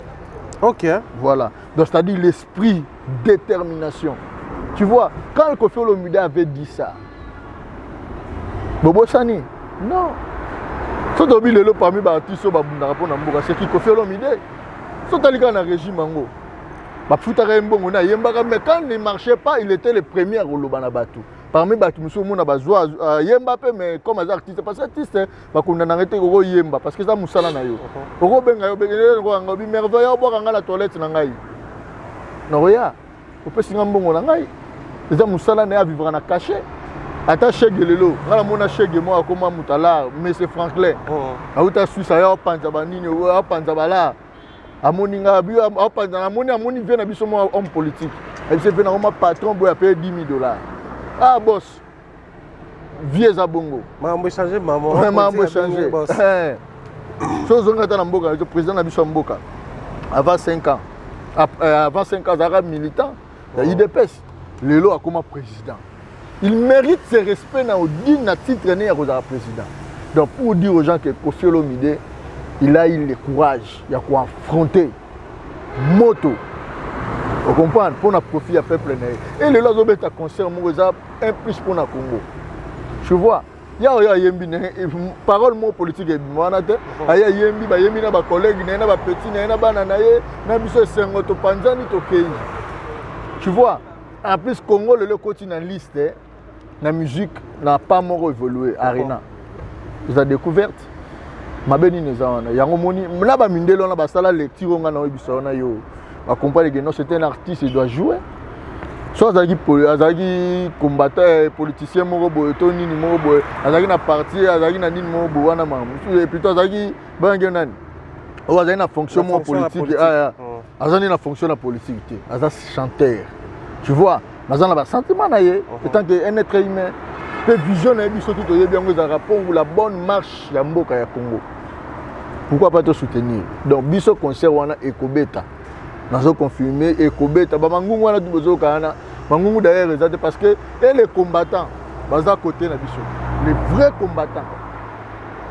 Ok. Voilà. Donc c'est-à-dire l'esprit détermination. Tu vois, quand le Koffi Olomide avait dit ça, Bobo Sani, non. So dobi lelo parmi ba artistes ba bunda rapport na mboka, c'est qui Koffi Olomide. So talika na régime ngo. Ba futaka mbongo na yembaka mais quand il ne marchait pas, il était le premier à roloba na batu. Parmi batu muso mona bazwa yemba pe mais comme les artistes parce que artiste ba kunda na ngete ko yemba parce que ça musala na yo. Ko benga yo bengele ko ngabi merveille yo boka ngala toilette na ngai. Non ya. Ko pe singa mbongo na ngai. Ça musala na ya vivre na caché. Ata chege lelo, ngala mona chege mo akoma mutala monsieur Franklin. Auta Suisse ya panza banini o panza bala. Amoni nga bi panza amoni vient na biso mo homme politique. Elle se fait na ma patron boy a payé $10,000. Ah boss, vieux Zabongo. Maman changer maman. Maman changer. Chose on a Mboka, le président Nabiso Mboka. Avant 5 ans. Avant 5 ans, arabe militant. Il dépêche. Lelo a comme président. Il mérite ses respects dans le titre né à président. Donc pour dire aux gens que Koffi Olomide, il a eu le courage, il a quoi affronter moto. Vous comprenez? Pour nous profiter du peuple. Et le lozo beta concert Mouza un plus pour le Congo. Tu vois? Il y a yembi parole mot politique et bimanate. Il y a yembi ba yembi na ba collègue na ba petit na ba nanaye na biso sengo to panzani to pays. Tu vois? En plus Congo le continent liste la musique n'a pas mort évolué arena. Vous avez découvert mabeni nezana yango moni na ba mindelo na ba sala lecture nga na biso na yo. On comprend que non, c'est un artiste, il doit jouer. Soit Azagi combattant, politicien, Tony, Azagi na parti, Azagi na Nini, et plutôt Azagi Banganan. Ou Azagi na fonction politique. Azagi na fonction politique. Azagi chanteur. Tu vois, Azagi na sentiment, étant qu'un être humain, peut visionner, surtout, il y a un rapport où la bonne marche, il y a Mboka ya Congo. Pourquoi pas te soutenir? Donc, Biso concert, on a Ekobeta. Nous avons confirmé et Kobeta, Bamangungu wana tubozo kana, Mangungu d'ailleurs résultat parce que les combattants, baza côté na biso, les vrais combattants.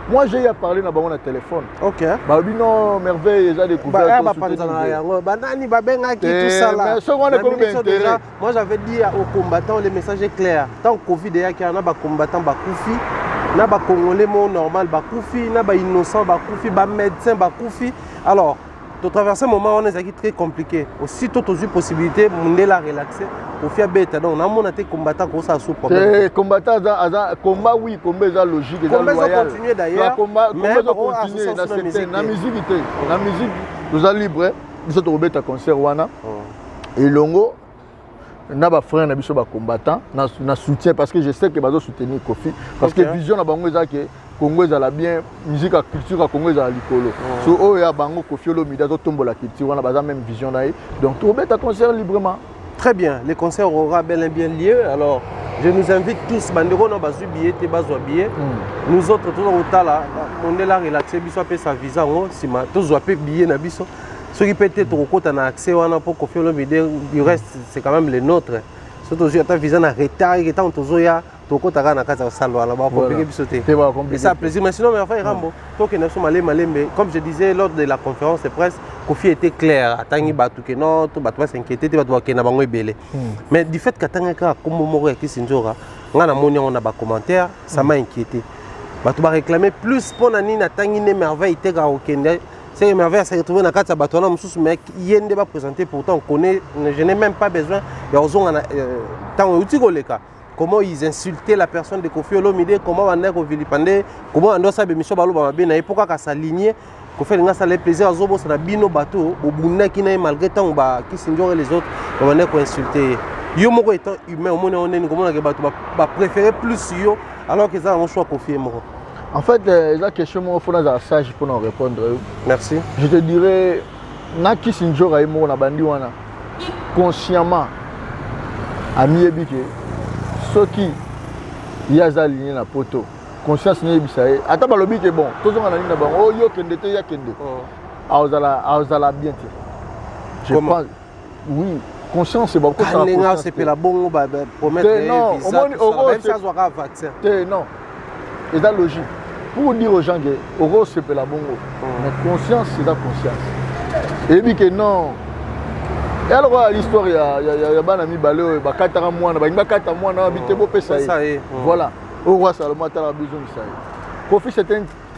Moi j'ai parlé na bango na téléphone. OK. Ba bino merveille ils ont découvert ba panza na yango, banani ba benga ki tout ça là. Moi j'avais dit aux combattants le message est clair. Tant Covid ya ki na ba combattants ba kufi, na ba congolais mo normal ba kufi, na ba innocent ba kufi, ba médecin ba kufi. Alors de traverser un moment on est très compliqué. Aussitôt tu as eu possibilité de la relaxer pour faire bête. Donc on a été combattant comme ça sous problème. Combattant combat oui, combat ça logique, ça loyal. Continuer d'ailleurs. Combat continuer dans la musique la musique nous a libre. Nous sommes bête à concert wana. Et longo na ba frère na biso ba combattant na soutien parce que je sais que bazo soutenir Koffi parce que vision na bango za que Congo ezala bien musique à culture à Congo ezala likolo. So oya bango Koffi Olomide to tombo la culture on a baza même vision na donc tout bête à concert librement. Très bien, les concerts aura bel et bien lieu. Alors je nous invite tous bandero na bazu billet te bazwa billet. Nous autres tous au tala on est là relaxer biso pe sa visa on sima tous zo pe billet na biso. Ceux qui peut-être on a accès on a pour Koffi Olomide du reste c'est quand même les nôtres. Surtout si tu as visa na retard et tant tozoya toko taka na kata salwa là-bas pour payer bisoté. Et ça plaisir mais sinon mais enfin Rambo toi que nous sommes allés mais comme je disais lors de la conférence de presse Koffi était clair atangi batu que non to batu s'inquiéter te batu ke na bango ebele. Mais du fait qu'atanga ka comme moko ya kisinjora nga na moni on a ba commentaire ça m'a inquiété. Batu ba réclamer plus pour nani na tangi ne merveille te ka okende. C'est merveille s'est retrouvé dans kata batu na mususu mec yende ba présenter pourtant on connaît je n'ai même pas besoin ya ozonga tant outi koleka. Comment ils insultaient la personne de Koffi Olomide, comment on est vilipendé, comment on doit savoir Michel Balou Bamabé, pourquoi qu'à s'aligner, qu'on fait les plaisirs à Zobo, c'est la bino bateau, au Bouna qui n'a malgré tant qui s'ignorent les autres, on est insulté. Yo moko étant humain, au moins on est comment on a préféré plus yo, alors que ça a un choix Koffi Moko. En fait, la question, il faut un sage pour nous répondre. Merci. Je te dirais, Naki Sinjora et moi, consciemment, à Miébike, ceux qui y a aligné la poteau, conscience n'est pas ça. Attends, le but est bon. Tout le monde a dit, oh, yo, kende, te, ya kende. Aozala bien. Je pense, oui, conscience, c'est beaucoup. C'est la bonne promettre non, même ça sera vaccin. Non, c'est la logique. Pour dire aux gens que Oro c'est la bonne, mais conscience c'est la conscience. Et puis que non. Et alors l'histoire il y a ban ami balé ba katara mwana ba ngba kata mwana habité bo pesa. Voilà. Au roi Salomon a besoin de ça. Kofi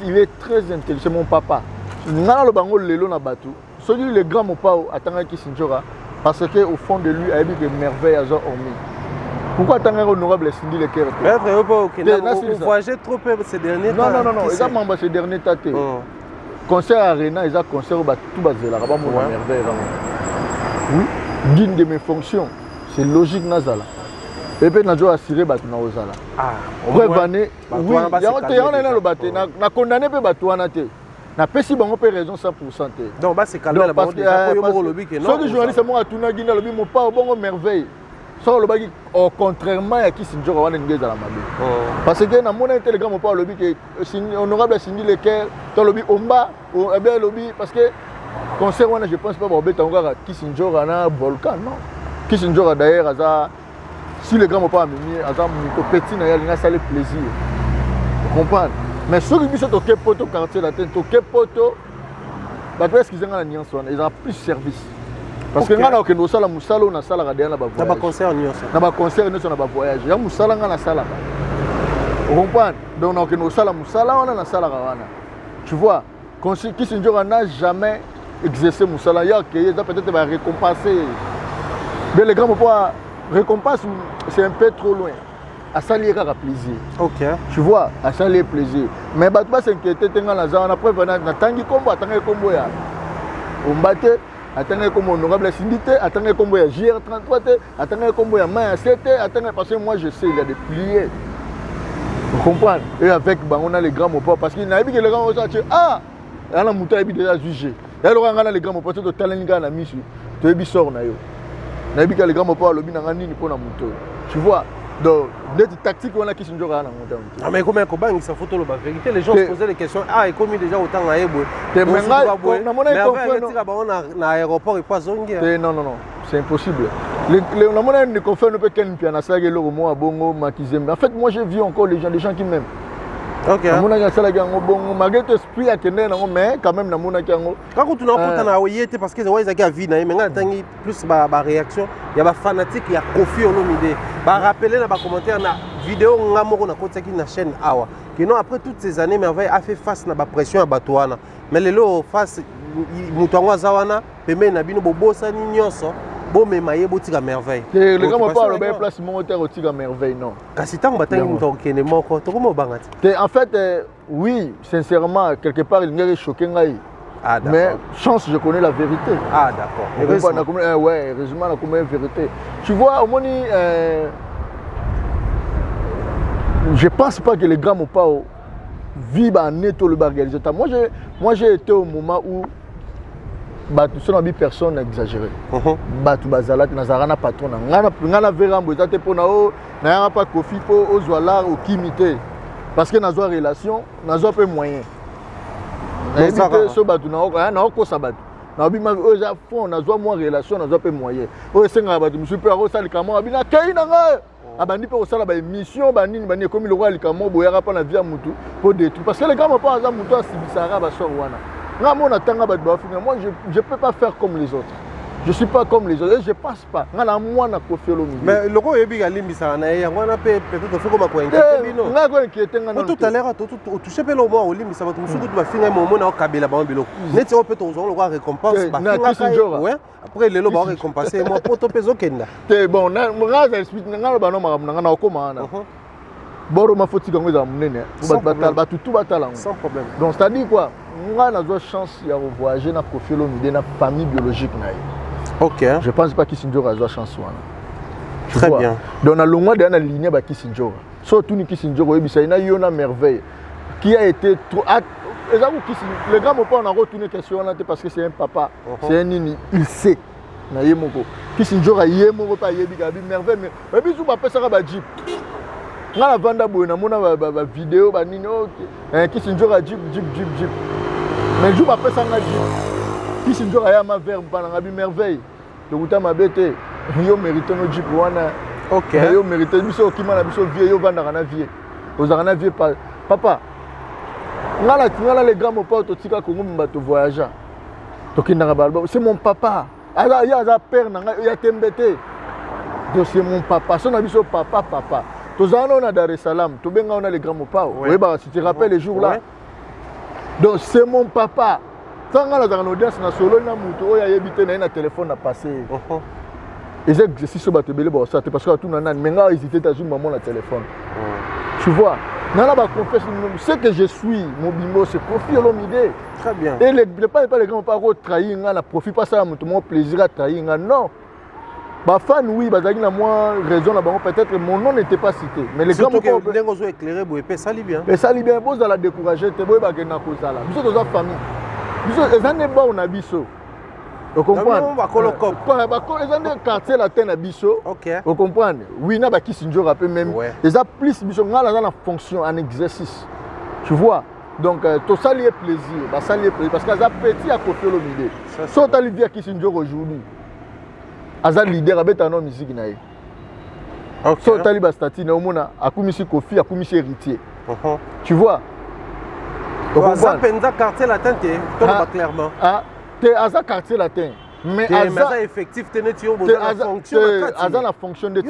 il est très intelligent, c'est mon papa. Ngana lo bango lelo na batu. Celui le grand mon papa atanga ki Sinjora parce que au fond de lui il y a des merveilles à hormis. Pourquoi tant honorable Cindy le cœur? Vous voyagez trop peu ces derniers temps. Non, ils ont membre ces derniers temps. Concert Arena, ils ont concert tout basé là, mon merveille. Oui, d'une de mes fonctions, c'est logique nazala. Et puis nous assurer batu na ozala. Ouais vané, oui, il y a le baté, na condamné pe batu wana te. Na pesi bango pe raison 100%. Donc bah c'est calme là parce que ceux qui journalistes moi atuna gina lobi mo pas bongo merveille. Contrairement à qui Sinjora wana ngeza la mabe. Parce que na mona telegram on parle lobby que honorable Cindy Leker to lobby omba ou bien lobby parce que concert wana je pense pas ba beta ngara qui Sinjora na volcan non. Qui Sinjora d'ailleurs aza si le grand mo pas mimi aza miko petit na ya linga sale plaisir. Vous comprenez? Mais ceux qui sont au Kepoto quartier la tête au Kepoto ba presque ils ont la nuance wana ils ont plus service. Parce que nous avons un sala musala na sala radéana na ba voyage. Na ba concert nyonso. Na ba concert nyonso na ba voyage. Ya musala nga na sala. Vous comprenez? Donc nous avons un sala musala wana na sala wana. Tu vois, qui Sinjora n'a jamais exercé musala ya que ils peut-être va récompenser. Mais les grands pas récompense c'est un peu trop loin. À salier ka plaisir. OK. Tu vois, à salier plaisir. Mais ba pas s'inquiéter tenga na za na preuve na tangi kombo atanga kombo ya. On battait attendez comme honorable Cindy, attendez comme il y a JR33, attendez comme il y a Maya 7, attendez parce que moi je sais il y a des pliés. Vous comprenez? Et avec on a les grands mots parce qu'il n'a pas que les grands mots ah, il y a un mouton qui est déjà jugé. Il y a les grands mots parce que tu as les gars qui tu es sort na yo. Na les grands mots pas le bin ngani ni pour na mouton. Tu vois? Donc, des tactiques on a qui sont déjà là. Ah mais comment il s'en fout la vérité les gens se posaient des questions ah et comme déjà autant à Ebo. Mais na aéroport et pas zongi. Non, c'est impossible. La monnaie ne confère ne peut qu'un piano ça que le mot à bongo maquisé. En fait, moi j'ai vu encore les gens qui m'aiment. OK. La monnaie ça la gango bongo malgré tout esprit à kende na mais quand même la monnaie gango. Quand tu n'as pas na oyete parce que ça ils a vie na mais ngangi plus ba réaction, il y a ba fanatique, il y a Kofi Olomide. Ba rappeler na ba commentaire na vidéo ngamoko na kotaki na chaîne awa. Que non après toutes ces années merveille a fait face na ba pression à Batouana. Mais les lo face mutango zawana pembe na bino bobosa ni nyonso. Bon mais maye botika merveille. Le gars m'a pas le bien place monter au tika merveille non. Kasi tant batangi mutokene moko to komo bangati. En fait oui, sincèrement quelque part il m'est choqué ngai. Ah d'accord. Mais chance je connais la vérité. Ah d'accord. Ouais, heureusement la connais la vérité. Tu vois au moni je pense pas que les grands m'ont pas vivent en netto le bargalisé. Moi j'ai été au moment où batu sona bi personne exagéré. Batu bazalat nazarana patron ngana vera mboza te pona o na pas Kofi po ozwala o kimité parce que nazo relation nazo peu moyen. Na éviter so batu na ko sabatu. Na bi ma oza fond nazo moins relation nazo peu moyen. O senga batu musu pe ro sali kamo abina kei na nga abandi pe osala ba émission banini bani comme le roi likamo boyara pa na via mutu pour détruire parce que les gars m'ont pas aza mutu asibisara ba sor wana. Moi, je ne peux pas faire comme les autres. Je ne suis pas comme les autres et je ne passe pas. Mais le roi est bien limité. Peut-être faut comme tout à l'heure, tu touches pas le mot au limite. Ça va te montrer que tu vas finir mon mot au Kabila Bambilo. Net on peut le roi récompense. Après le roi récompenser moi pour te peser au Kenya. Bon, moi j'explique. Boro ma faute quand sans problème. Donc c'est-à-dire quoi? On a la chance de voyager dans Kofi Olomide dans famille biologique. OK. Je pense pas qu'il Sinjora a chance. Très bien. Donc on a le mois de la ligne ba Kisinjora. Surtout ni Kisinjora il y a une merveille. qui a été trop... Le grand papa, on a retourné question parce que c'est un papa, c'est un nini, il sait. Kissinger a yé mon repas yé bigabi merveille mais bisou papa ça va jeep. Nga la vanda bouna mona ba vidéo ba nino Kissinger a jeep. Mais jou papa ça nga jeep. Kissinger a ya ma verbe pendant bi merveille. De uta ma bête yo mérite no jeep wana. OK. Yo mérite biso ki mana biso vie yo vanda na vie. Ozana vie papa. Nga la les grands papa to tika Congo mbato voyager. Tokinda balba c'est mon papa. Il y a un père, il y a Tembete. Donc c'est mon papa. Si on a vu son papa. Tous les ans, on a Dar es Salaam. Tous les ans, on a les grands-papas. Oui, si tu te rappelles les jours là. Donc c'est mon papa. Quand on a dans l'audience, on a solo, on a habité dans un téléphone à passer. Les exercices sont battus, parce que tout le monde a hésité dans une maman le téléphone. Tu vois, ce que je suis, mon bimbo, c'est Kofi Olomide. Très bien. Et pas les grands-parents trahir, on profite pas ça, mon plaisir à trahir. Non. Ma fan, oui, moi, raison là-bas, peut-être mon nom n'était pas cité. Mais les grands-parents. Les gens ont éclairé, ça lit bien. Mais ça lit bien, vous allez décourager, vous allez décourager. Vous êtes dans la famille. Vous êtes dans les bas, on a biso. Vous comprenez? Les gens de quartier latin à biso. Vous comprenez? Oui, n'a pas qui s'injure rappelle même. Les a plus biso, on a la fonction en exercice. Tu vois? Donc tout ça lié plaisir, ça lié plaisir parce que ça petit à Kofi Olomide. Sauf à Olivier qui s'injure aujourd'hui. Aza leader avec un nom musique naïe. Sauf à Liba Statine au mona à Koumisi Kofi à Koumisi héritier. Tu vois? Ça penza quartier latin clairement. C'est Aza quartier latin. Mais Aza effectif, la fonction de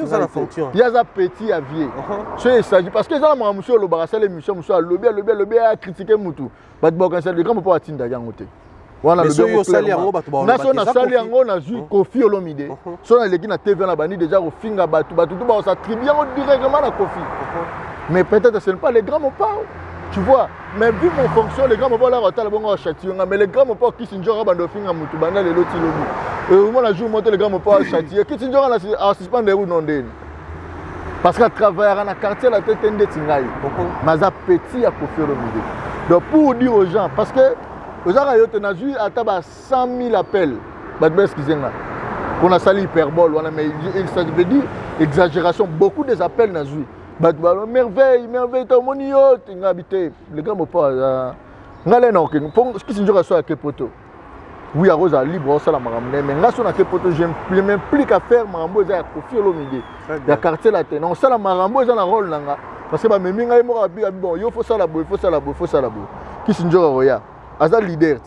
il y a un petit avié. Parce que ça m'a monsieur le barasel émission monsieur a lobby a critiqué Moutou. Bat bokan c'est le grand papa Tinda yangote. Voilà le bien sali yango bato ba. National sali yango na zu Kofi Olomide. So na leki na TV na bani déjà au finga bato tout ba sa tribu yango directement na Kofi. Mais peut-être ce n'est pas les grands papa. Tu vois, mais vu mon fonction, les grands m'ont là retard bon châtillon, mais les grands m'ont pas qui s'injure bando finga mutu bana les loti lobi. Et moi la jour monter les grands m'ont pas châtillon, qui s'injure à suspendre ou non den. Parce qu'à travers un quartier la tête de tingai. Mais à petit à Kofi Olomide. Donc pour dire aux gens parce que aux gens ayote na ju ataba 100 000 appels. Bah ben excusez-moi. Qu'on a sali hyperbole, on a mais ça veut dire exagération, beaucoup des appels na ju. Merveille, t'as mon yacht, t'as habité. Les gars, pas. N'allez non, ce qui s'injure à soi à Kepoto. Oui, à Rosa libre, ça la maramne, mais là, sur la Kepoto, je m'implique à faire Marambo et à Kofi Olomide. Il y a quartier latin. Non, ça la Marambo est dans la rôle. Parce que mes minga est mort, bon, il faut ça la boue, il faut ça la boue, il faut ça la boue. Qui s'injure à Roya. Aza leader.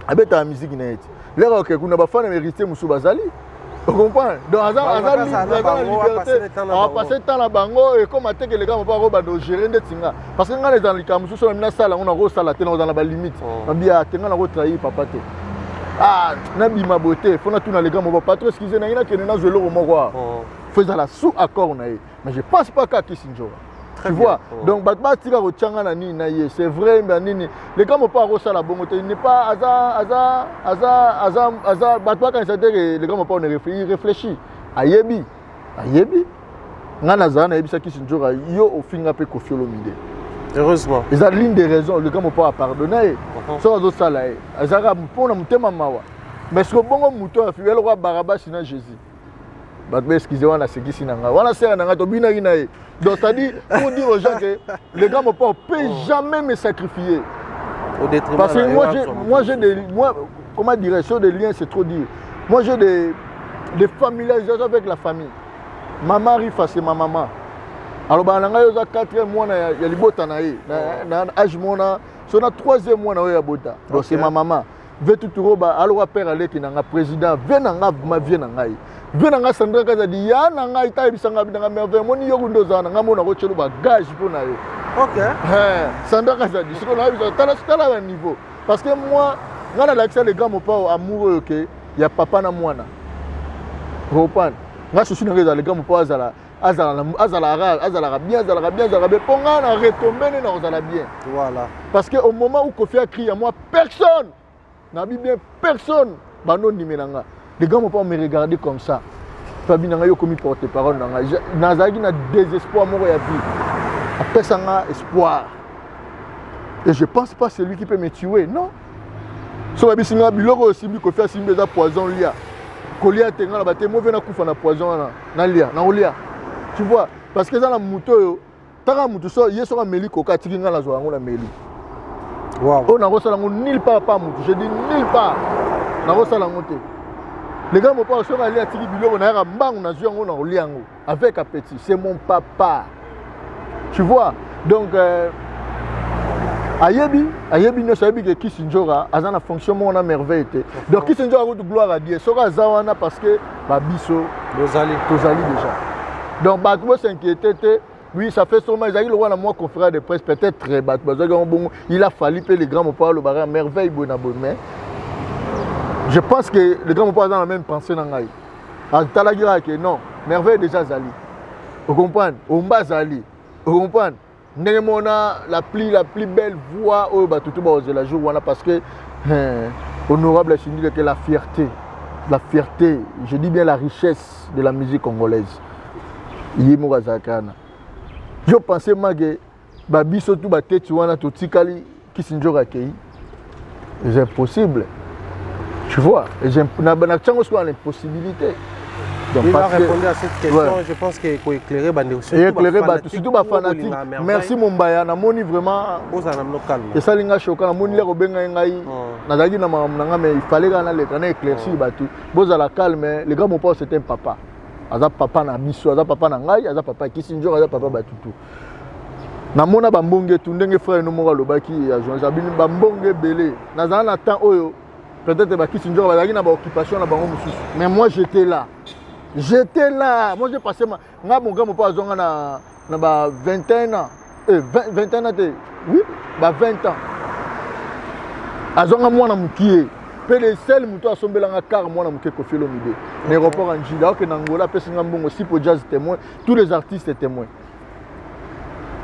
Avec ta musique net. L'air que vous n'avez pas fait mériter Moussou Bazali. Vous comprenez? Donc, on va passer le temps à Bango et comme que les gars vont pas gérer des tinga. Parce que quand les gens sont dans la salle, on a reçu la tête dans la limite. On dit à tenir la retrahi papa. Ah, nabi ma beauté, il faut que les gars ne pas trop excuser. Il y a qui est joué au Moroa. Il faut sous accord. Mais je ne pense pas qu'à Kissinger. Tu vois? Donc, c'est vrai, les gars ne vont pas reçu la bonne. Il n'est pas les gars ne vont pas réfléchir. Ayebi. Nanazana et ça qui se joue yo au fin peu Kofi Olomide. Heureusement. Ils ont l'une des raisons le gars ne pas pardonner. Ça va ça là. Azara pour na mutema mawa. Mais ce que bon muto a fait le roi Barabas na Jésus. Batbe excusez-moi na seki sinanga. Wana sera nanga to bina ina. Donc ça dit pour dire aux gens que les gars ne peuvent jamais me sacrifier. Au détriment. Parce que moi j'ai des comment dirais sur des liens c'est trop dire. Moi j'ai des familiarisations avec la famille. Ma mari face ma maman. Alors bah nanga yoza 4e mois na ya libota na ye na âge mona so na 3e mois na ya bota. Donc c'est ma maman. Vetu turoba alors père ale ki nanga président venanga ma vie na ngai. Venanga Sandra kaza di ya na ngai ta bisanga binanga merveille moni yokundo za na ngamo na ko chelu ba gage pour na ye. OK. Sandra kaza di siko na biso tala na niveau parce que moi ngana l'accès les gars mon pas amoureux OK, il y a papa na mwana. Reprendre. Nga je suis dans les gars mon pas azala bien ponga na retomber na azala bien. Voilà. Parce que au moment où Kofi a crié à moi personne n'a bien personne bano nimenanga. Les gars m'ont pas me regarder comme ça. Fabi nanga yo komi porte-parole nanga. Nazagi na désespoir moko ya vie. Après ça nga espoir. Et je pense pas que c'est lui qui peut me tuer, non. Si on a dit biloko aussi bi ko faire simbe za poison lia. Kolia tenga la bate mauvais na kufa na poison na lia, na olia. Tu vois parce que ça la moto yo, taka moto so yeso ka meli ko ka tikinga la zo yango na meli. Wow. On a reçu la nulle part pas moto, je dis nulle part. Na reçu la moto. Les gars, mon papa, si on allait à Tiki Bilo, on a un bang, on a joué en Oliango avec un petit. C'est mon papa. Tu vois? Donc, Ayebi, ne savait que Kissinjora, a un fonctionnement, on a merveille. Donc, Kissinjora a de gloire à Dieu. Sora Zawana parce que Babiso, Tozali déjà. Donc, Batbo s'inquiétait. Oui, ça fait sûrement, il a moi conférence de presse, peut-être très bas. Il a fallu que les grands mon papa le barrage merveille, bon abonnement. Je pense que les grands mon papa dans la même pensée dans Ngaï. À Talagira que non, merveille déjà Zali. Vous comprenez? Omba Zali. Vous comprenez? La plus belle voix au Batutu de la jour parce que honorable Chindi que la fierté, je dis bien la richesse de la musique congolaise. Yimo Zakana. Je pensais que Babi surtout Baté Tuana Totikali Kissinjora Kei. C'est impossible. Tu vois, j'ai l'impossibilité. Il va répondre à cette question, ouais. Je pense qu'il faut éclairer surtout les fanatiques. Merci Mombaya, na moni vraiment. Et ça linga choka na moni le robenga ngai. Nazaki na mama mais il fallait qu'on ait éclairci batu. Boza la calme, le grand mon père c'était un papa. Aza papa na biso, aza papa na ngai, aza papa Kissinjora, aza papa batutu. Na mona bambonge tu ndenge frère no mo lobaki ya Jean Jabini bambonge belé. Nazana na temps oyo peut-être ba Kissinjora bazaki na ba occupation na bango mususu. Mais moi j'étais là. Moi j'ai passé mon gars mon père zonga na 21 ans. 21 ans oui, 20 ans. Azonga mwana mukie. Pe le sel muto asombela nga car mwana mukie ko felo mide. L'aéroport en Jida que Angola pesi nga mbongo si pour jazz témoin, tous les artistes témoins.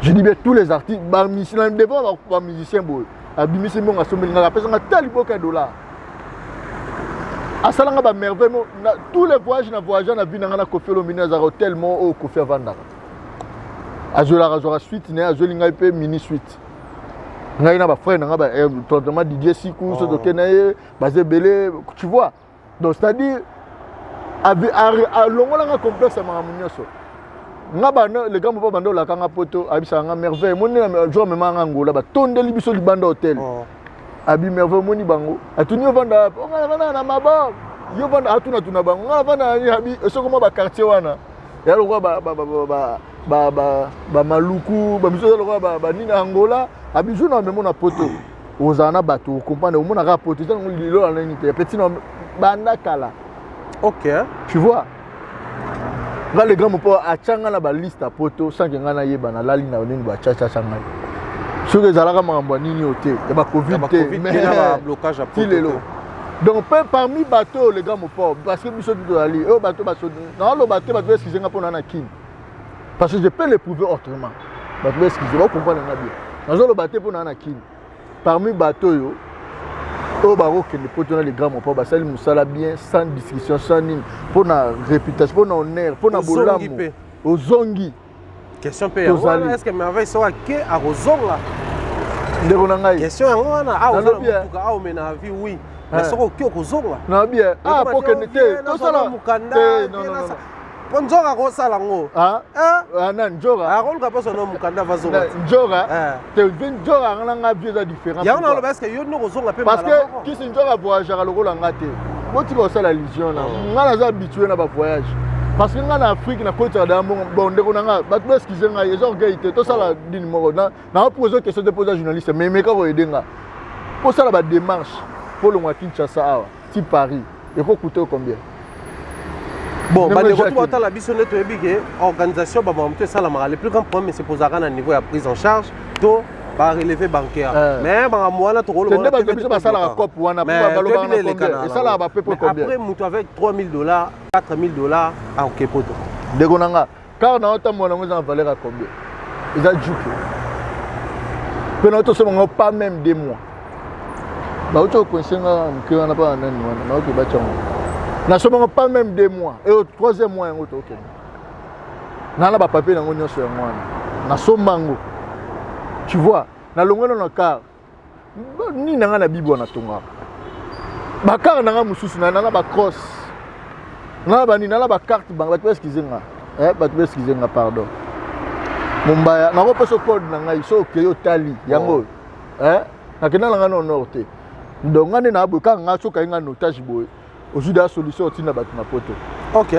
Je dis bien tous les artistes, ba musicien devant ba musicien boy. Abimisi mbongo asombela nga pesi nga taliboka $. Asalanga ba merveille tous les voyages na voyager na vie na Kofi Olomide za tellement au Kofi Vanda. Azola suite né azolinga pe mini suite. Ngai na ba frère na ba traitement Didier Sikou so doke na ye basé belé tu vois. Donc c'est-à-dire à longola nga complexe ma munyoso. Nga ba le gars mo ba bando la kanga poto abisa nga merveille moni na jour même nga ngola ba tondeli biso libanda hotel. Abi merveille moni bango atuni vanda on vanda na mabo yo vanda atuna tuna bango on vanda ni abi soko ba quartier wana ya lo ba maluku ba miso lo ba ni na Angola abi juna même na poto ozana bato comprendre o mona ka poto ça lilo la nité petit no banda kala. OK, tu vois là les grands mo po achanga na ba liste à poto sans que ngana yeba na lali na nini ba chacha changa. Sur les alarmes en nini au thé, il y a Covid, mais blocage à donc parmi bateaux les gars mon pauvre parce que nous sommes tous allés au bateau non le bateau excusez moi pour nanakin parce que je peux l'éprouver autrement bateau excusez moi comprendre bien dans le bateau pour nanakin parmi bateaux yo au baro que les poteaux les grands mon pauvre ça ils musala bien sans discussion sans nini pour na réputation pour na honneur pour na bolamu aux zongi. Question payée. Est-ce que merveille soit que à Rozonga? Question à vie oui. Mais c'est que Rozonga. Non bien. Ah pour que n'était tout ça là. Non. Bonjour Rosala ngo. Ah nan Njora. Ah rôle ka son nom mukanda vazonga. Njora. Te Njora ngana vie différent. Ya on a le parce que yo no Rozonga pe parce que qui c'est Njora voyager à le rôle ngate. Boti ko sala religion là. Ngana za habitué na ba voyage. Parce que en Afrique na côté d'Amon bon ndeko nanga bato excusez nga les orgueillité tout ça la dine moko na poser question de poser journaliste mais ka ko aider nga pour ça la démarche pour le Kinshasa ti Paris il faut coûter combien bon ba de retour à la bisonne to ebige organisation ba monter ça la le plus grand problème c'est poser à niveau de prise en charge to ba relevé bancaire mais ba mwana to rolo ba ba ça la cop wana ba lo ba et ça la ba peu combien après mutu avec $3,000 $4,000 à Okepoto ndeko nanga car na autant mwana ngo za valeur à combien ils a juke pe na to so ngo pas même 2 mois ba auto konsenga mke wana pa nani wana na oke ba tchongo na so ngo pas même 2 mois et au 3e mois ngo to okay na ba papier ngo nyoso ya mwana na so mango. Tu vois, na longwe na car ni nanga na bibo na tonga ba car nanga mususu na ba cross na ba ni na ba carte bank ba excuser-nga ba excuser-nga pardon Mumbaya na ko peso code na ngai so ke yo tali yango na kena nga no norte donc ngane na bo ka nga so ka nga notage boy ojuda solution tina ba na poto. OK.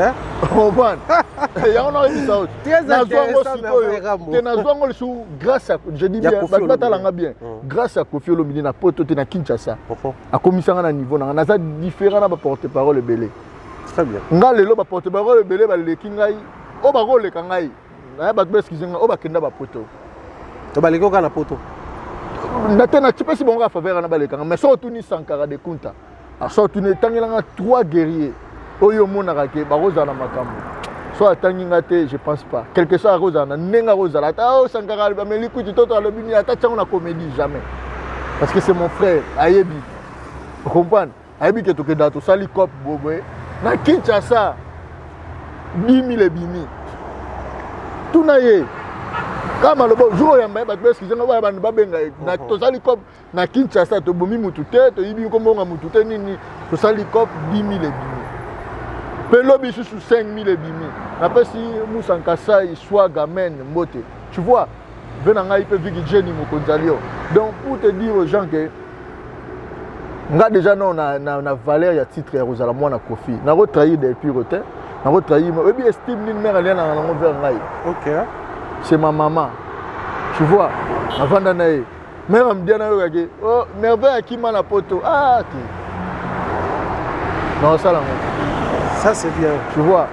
On voit. Yango na bisa. Très intéressant. Tena zongo sou grâce à je dis bien ba talanga bien grâce à Koffi Olomide na poto tena Kinshasa. A komisanga na niveau na za différent na ba porte-parole belé. Très bien. Nga lelo ba porte-parole belé ba leki ngai o ba ko leka ngai. Na ba excuser-nga o ba kenda ba poto. To ba leki na poto. Na tena tipesi bonga faveur na ba leka mais so tuni Sankara de Kunta. A so tuni tangela 3 guerriers. Oyo monaka ke ba roza na makambo. So atanginga te je pense pas. Quelque chose à roza na nenga roza la ta o Sankara ba meli kuti toto alobi ni ata tsango na comédie jamais. Parce que c'est mon frère Ayebi. Vous comprenez? Ayebi ke to ke dato sali cop boboé. Na Kinshasa 10 000 bimi. Tout na ye. Kama lobo jour ya mba ba excusez nga ba ba benga na to sali cop na Kinshasa to bomi mutu te to yibi ko mbonga mutu te nini to sali cop 10 000 bimi. Pelobi sous 5 000 bimi. Après si Moussa Nkassa il soit gamin mbote. Tu vois, venanga il peut vivre Jenny Mokonzalio. Donc pour te dire aux gens que nga déjà non na valeur ya titre ya Rosala moi na Koffi. Na retrahir depuis rotin, na retrahir mais bien estime ni mère alien na vers ngai. OK. C'est ma maman. Tu vois, avant d'anaï. Mère me dit na yo ke oh merveille qui m'a la poto. Ah OK. Non ça là. Ça c'est bien, tu vois.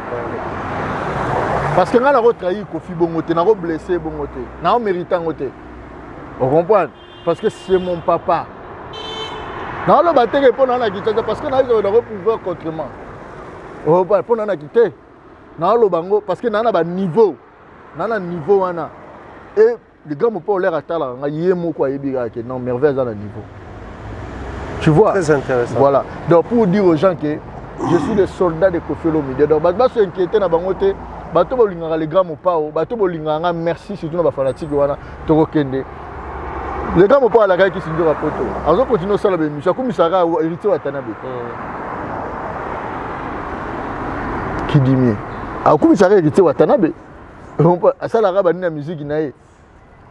Parce que nga na retrahi Koffi bongote, na blessé bongote, na méritant ngote. On comprend parce que c'est mon papa. Na lo bateke pour na kitaka parce que na yo na pouvoir contrement. On comprend pour na kité. Na lo bango parce que na ba niveau. Na niveau wana. Et les gars mo pas l'air atala nga yemo kwa yebiga ke non merveille à niveau. Tu vois. Très intéressant. Voilà. Donc pour dire aux gens que je suis le soldat de Koffi Olomide. Donc, je suis inquiété dans bangote. Bato bolinganga les grands mopao. Bato bolinganga merci surtout dans les fanatiques wana toko kende. Les grands mopao la qui sinjo rapoto. Azo continuer ça la bémission. Comme ça ra hérité Watanabe. Qui dit mieux. A comme ça ra hérité Watanabe. Ça la ra banina musique nae.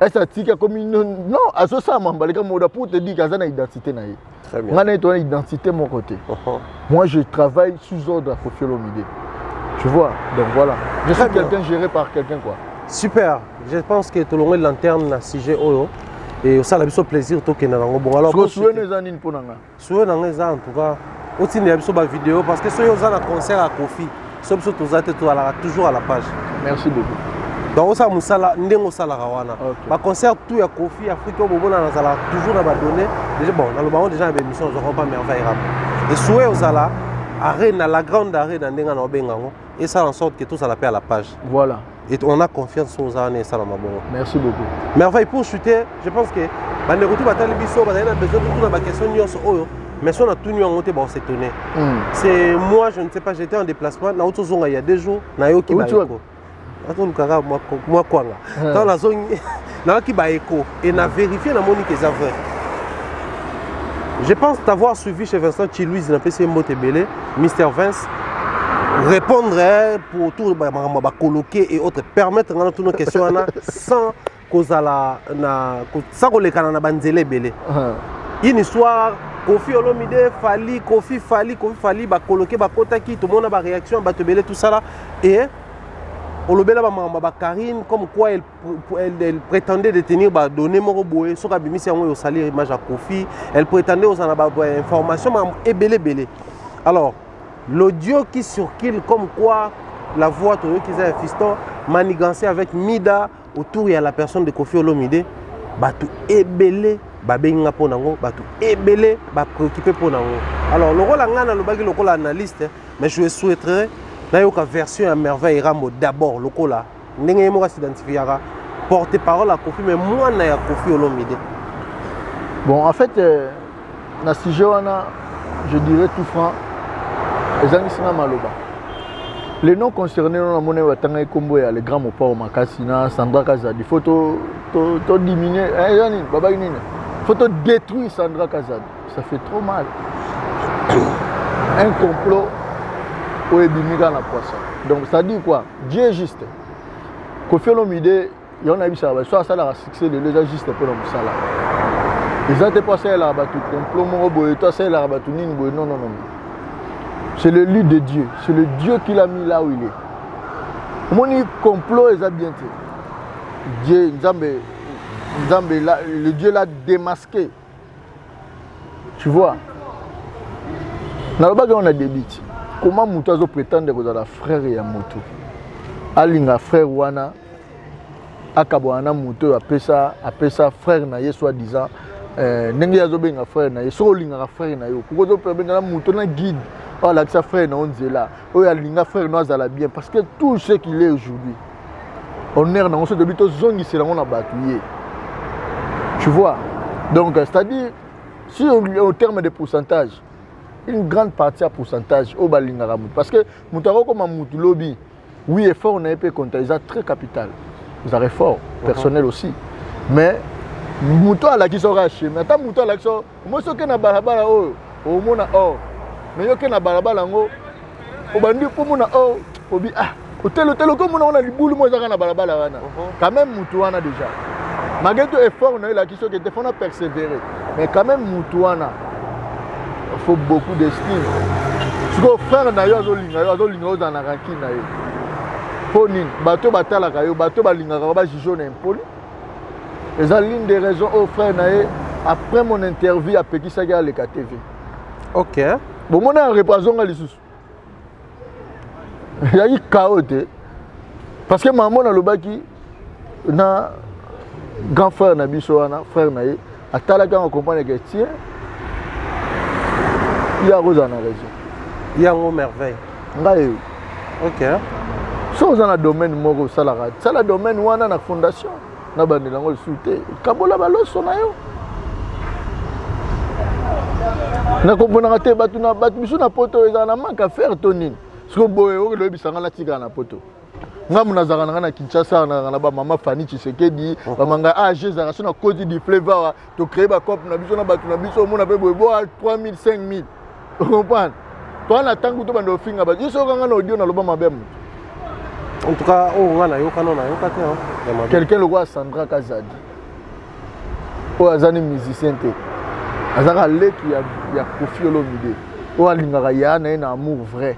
Est-ce que comme non, azo ça mamba les gars moda pour te dire qu'il y a une identité nae. Très bien. Moi, j'ai une identité de mon côté. Moi, je travaille sous ordre à Koffi Olomide. Tu vois, donc voilà. Je suis quelqu'un géré par quelqu'un, quoi. Super. Je pense que tout le monde lanterne na sujet oyo et ça la biso plaisir to kena nango bon alors. Souhait les anines pour nanga. Souhait nanga en tout cas. Otine ya biso ba vidéo parce que so yo za na concert à Koffi. So biso to za te to ala toujours à la page. Merci beaucoup. Donc ça musala ndengo sala rawana. Ba concert tout ya Koffi Afrique au bona na sala toujours na ba donner. Déjà bon, dans le moment déjà ba émission on pas merveille rap. Et souhait aux ala arena la grande arena ndenga na bengango et ça en sorte que tout ça la paie à la page. Voilà. Et on a confiance aux années et ça dans ma bonne. Merci beaucoup. Merveille pour chuter, je pense que Banderoutou va t'aller biso, va besoin de tout dans ma question nyos mais si on a tout nu en monté, on s'est étonné. C'est moi, je ne sais pas, j'étais en déplacement, na auto zonga il y a 2 jours, na yo ki ba eko. Attends le cara moi quoi là. Dans la zone na ki ba eko et na vérifié na monique les aveux. Je pense t'avoir suivi chez Vincent Chilouise dans PC Motebele, Mr Vince. Répondre pour tout coloquer et autres, permettre de toutes nos questions sans qu'on les canana banzele belé. Une histoire, Koffi Olomide, Koffi Fali, coloquer, kotaki, tout le monde a une réaction, belé, tout ça là. Et Olobela Karine, comme quoi elle prétendait détenir, donner mon boé, sur Abimi, c'est un salaire image à Koffi, elle prétendait aux informations, et belé. Alors, l'audio qui circule comme quoi la voix qui est un fiston manigancé avec Mida autour de la personne de Koffi Olomide, batu ebele babenga pour nango, batu ebele ba préoccupé pour nango. Alors le rôle ngana le bagi le rôle analyste, mais je souhaiterais na yoka version à merveille ramo d'abord le rôle là ndenge mo s'identifiera porte-parole à Koffi mais moi na ya Koffi Olomide. Bon en fait na sujet wana je dirais tout franc. Les gens qui sont maloba. Les noms concernés, on a monnaie Watanga Kombo et les grands mopas Makasina, Sandra Kazadi. Il faut diminuer. Il faut détruire Sandra Kazadi. Ça fait trop mal. Un complot au Ebimiga la poisson. Donc ça dit quoi? Dieu est juste. Kofi Olomide, il y en a vu ça. Soit ça a succès de les juste pour le Moussala. Ils ont passé là, tout complot, mon robot, toi c'est là, tout non. C'est le lit de Dieu. C'est le Dieu qui l'a mis là où il est. Mon complot est bien. Dieu, le Dieu l'a démasqué. Tu vois. Dans le bagage, on a des bits. Comment Moutazo prétend que vous êtes frère et Moutou? Alinga frère Wana, Akaboana Moutou, appelle ça frère Naye, soi-disant. Nengi Azobenga frère Naye, Solinga frère Naye. Pourquoi vous Moutou na guide? Oh, là, ça frère non là. Oh, Alinga frère non ça bien. Parce que tout ce qu'il est aujourd'hui, on est dans ce début de zone, c'est là on a battu. Tu vois? Donc, c'est-à-dire, si au terme de pourcentage, une grande partie à pourcentage au Balingaramut. Parce que Moutaro comme Moutoulobi, oui, effort, on a un peu comptabilisé très capital. Vous avez fort, personnel aussi. Mais Moutou à la qui sera haché. Mais tant Moutou à la qui sera. Moi, ce que na balabala au mona or. Mais yo que na balabala ngo. Au bandi pour mona or. Au bi ah. Au tel comme on a les boules, moi, ça na balabala wana. Quand même Moutou a déjà. Malgré tout effort, on a eu la question qui était faut persévérer. Mais quand même Moutou a. Il faut beaucoup d'estime. Si vos frères na yo azolinga dans la ranki na yo. Ponin, bateau batala kayo, bateau balinga ba jijo na impoli. Et ça l'une des raisons aux frères na yo après mon interview à Peki Saga le KTV. OK. Bon mon a repassion à lisusu. Il y a eu chaos parce que maman na lobaki na grand frère na biso wana frère na yo atala ka on comprend que tiens il y a Rosa na raison. Il y a une merveille. OK. Si vous avez un domaine, vous avez un domaine où on a une fondation. Vous avez un soutien. Kabola baloso na yo. Na comprendre que batu na poto ezana manka faire tonin. Siko boye o lobi sanga na tika na poto. Ngamu na zaka na Kinshasa na ba mama Fanny Tshisekedi, ba manga AG zaka na Côte du Fleuve to créer ba cop na biso na batu na biso mona pe boye bo 3000 5000. Vous comprenez? Toi na tangu to bando finga ba. Yeso kanga na audio na loba mabem. En tout cas, quelqu'un le voit Sandra Kazadi. Oh, azani musicien te. Azaka le qui a Kofi Olomide. Oh, alingaka ya na un amour vrai.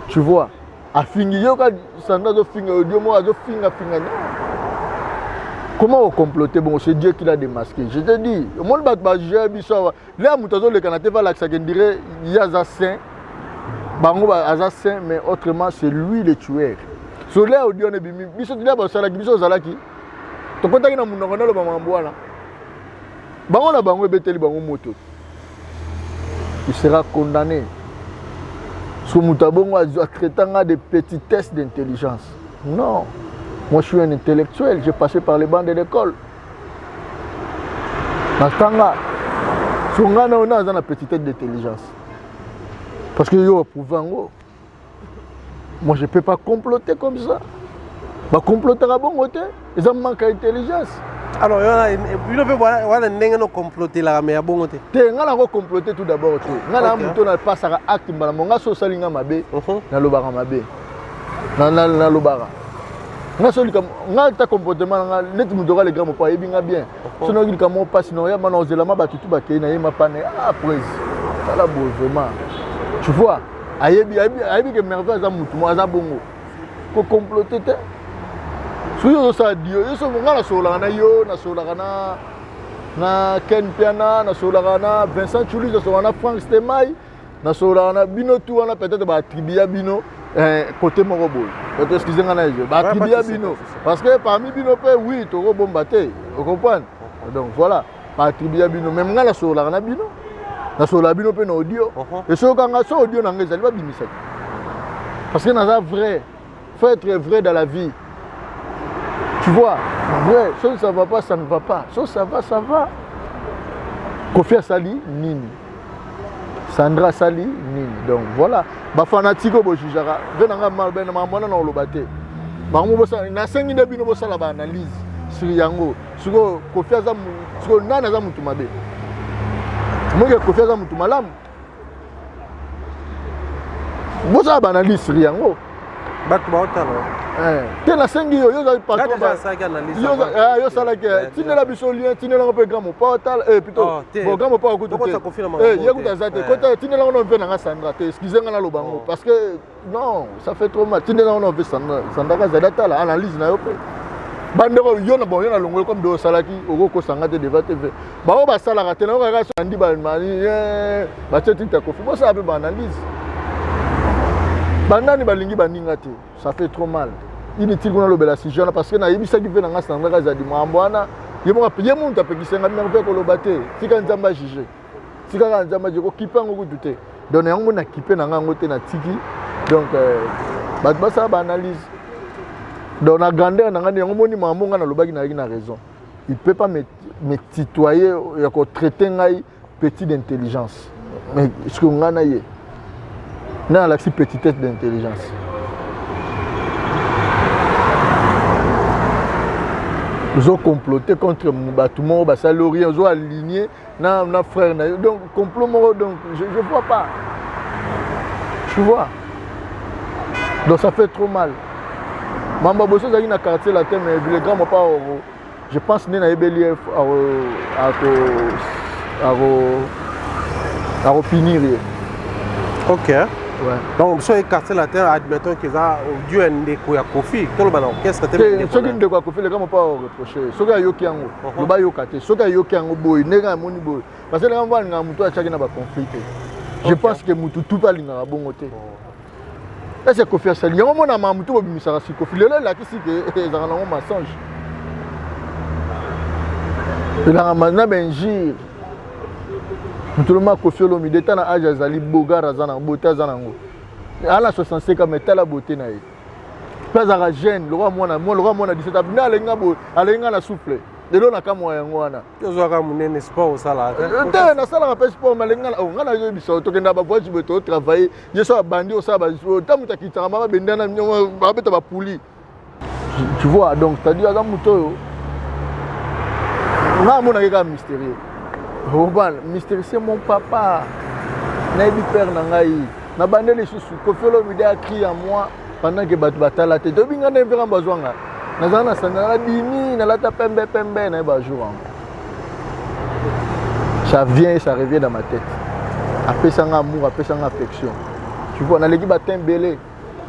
Tu vois? A fingi yo ka Sandra zo finga audio mo azo finga. Comment on comploter? Bon, c'est Dieu qui l'a démasqué. Je te dis, le monde va juger biso. Là, Moutazo le Canada va l'accès qu'il dirait il y a assassin. Bango assassin, mais autrement c'est lui le tueur. So là audio ne bimi biso tila ba sala biso zalaki to kota kina munongo na lo ba mambwana bango na bango beteli bango moto il sera condamné so mutabongo a traitanga de petitesse d'intelligence. Non, moi je suis un intellectuel, j'ai passé par les bancs de l'école. Natanga so ngana ona za na petitesse d'intelligence parce que yo pouvango. Moi, je ne peux pas comploter comme ça. Je comploter à bon côté. Ils ont manqué d'intelligence. Alors, il ne peut pas comploter là, mais à bon côté. Tu as comploter tout d'abord. Tu as passé à acte. Tu as fait salinga mabe. Na lobara mabe. Na lobara. Tu as comportement. Net mudora les grands pas bien bien. Sinon il comme passe non ya manozela zelama ba tutu ba kei na yema pane. Ah praise. Ça là beau vraiment. Tu vois? Ayebi que merveille za mutu mo za bongo ko comploter te suyo ça dio yo so ngala sola na yo na sola na Ken Piana na sola na Vincent Chuli na sola na Frank Stemai na sola na bino tout on a peut-être ba tribia bino côté moko boy peut-être excusez ngana je ba tribia bino parce que parmi bino pe oui to ko bombaté vous comprenez donc voilà ba tribia bino même ngala sola na bino na sola bino pe na audio et ce kanga so audio na ngeza liba bimisa parce que na vrai faut être vrai dans la vie, tu vois. Vrai si ça va pas ça ne va pas, si ça va Kofi Asali nini Sandra Sali nini. Donc voilà, ba fanatiko bo jujara venanga mal ben mamona na olobate bango bosa na sengi de bino bosa la ba analyse sur yango suko Koffi za suko nana za mutu mabe moye Koffi za mutu malamu bosa ba analyse sur yango batu ba otalo te na sengi yo za patron ba ça qui analyse yo sala ke tinela biso lien tinela ko pe grand portal plutôt bon grand pas ko tout yekuta zate kota tinela on veut na Sandra te excusez nga na lobango parce que non ça fait trop mal tinela on veut Sandra za data la analyse na yo pe bandeko yo na bon yo na longo comme do salaki oko ko sanga te devant TV ba o ba sala ka te na ko ka andi ba mani ba tinta Koffi bo ça ba analyse bandani balingi baninga te ça fait trop mal inutile qu'on a le bel assis parce que na yebisa ki venanga Sandra za di mwambwana ye muntu apekisenga mina ko lo bate tika nzamba jije tika nzamba jiko kipango ko douter donc yango na kipe na ngango te na tiki donc ba ça ba analyse donc na grandeur na ngani yango moni mamonga na lobaki na raison il peut pas me tutoyer ya ko traiter ngai petit d'intelligence mais ce que ngana ye na la petitesse d'intelligence. Ils ont comploté contre Moubatoumo, Bassalori, ils ont aligné na frère. Donc, complot, donc je ne vois pas. Tu vois. Donc, ça fait trop mal. Mamba Bosso, il y a un quartier là, mais les grands m'ont pas. Je pense que na ebeli à finir. Ok. Ouais. Donc, si on quartier la terre, admettons qu'ils ont dû un Koffi, tout le monde orchestre. Ceux qui ont des Koffi, les gars ne m'ont pas reproché. Ceux qui ont yoki yango, le bas yokate. Ceux qui ont yoki yango boy, nega moni boy. Parce que les gens vont nga mutu a chacun na ba conflit. Je pense que mutu tout pas linga bon côté. Là c'est Koffi Sali. Yango mona ma mutu bobimisa si Koffi. Lelo la kisi que ezanga nango mensonge. Et là maintenant benjir. Tout le monde Koffi Olomide était na âge azali boga razana bota zanango. À la 65 ans mais la beauté na ye. Pas à jeune, le roi moi 17 ans na alenga na souffle. De l'on a ka moya ngwana. Yo zo ka munene sport sala. Na sala ka sport malenga ngana yo biso to kenda ba voiture beto travailler. Je so bandi au saba tamu takitaka mama bendana ba beta ba puli. Tu vois donc c'est-à-dire za muto na mona ka mystérieux. Robal, mystérieux, c'est mon papa. Naïbi père Nangaï. Na bande les sous Koffi Olomide a crié à moi pendant que batu batala te. Dobi ngana mbira mbazwanga. Nazana sanga la dimi na lata pembe na ba jour. Ça vient et ça revient dans ma tête. Après ça amour, après ça affection. Tu vois, na leki batin belé.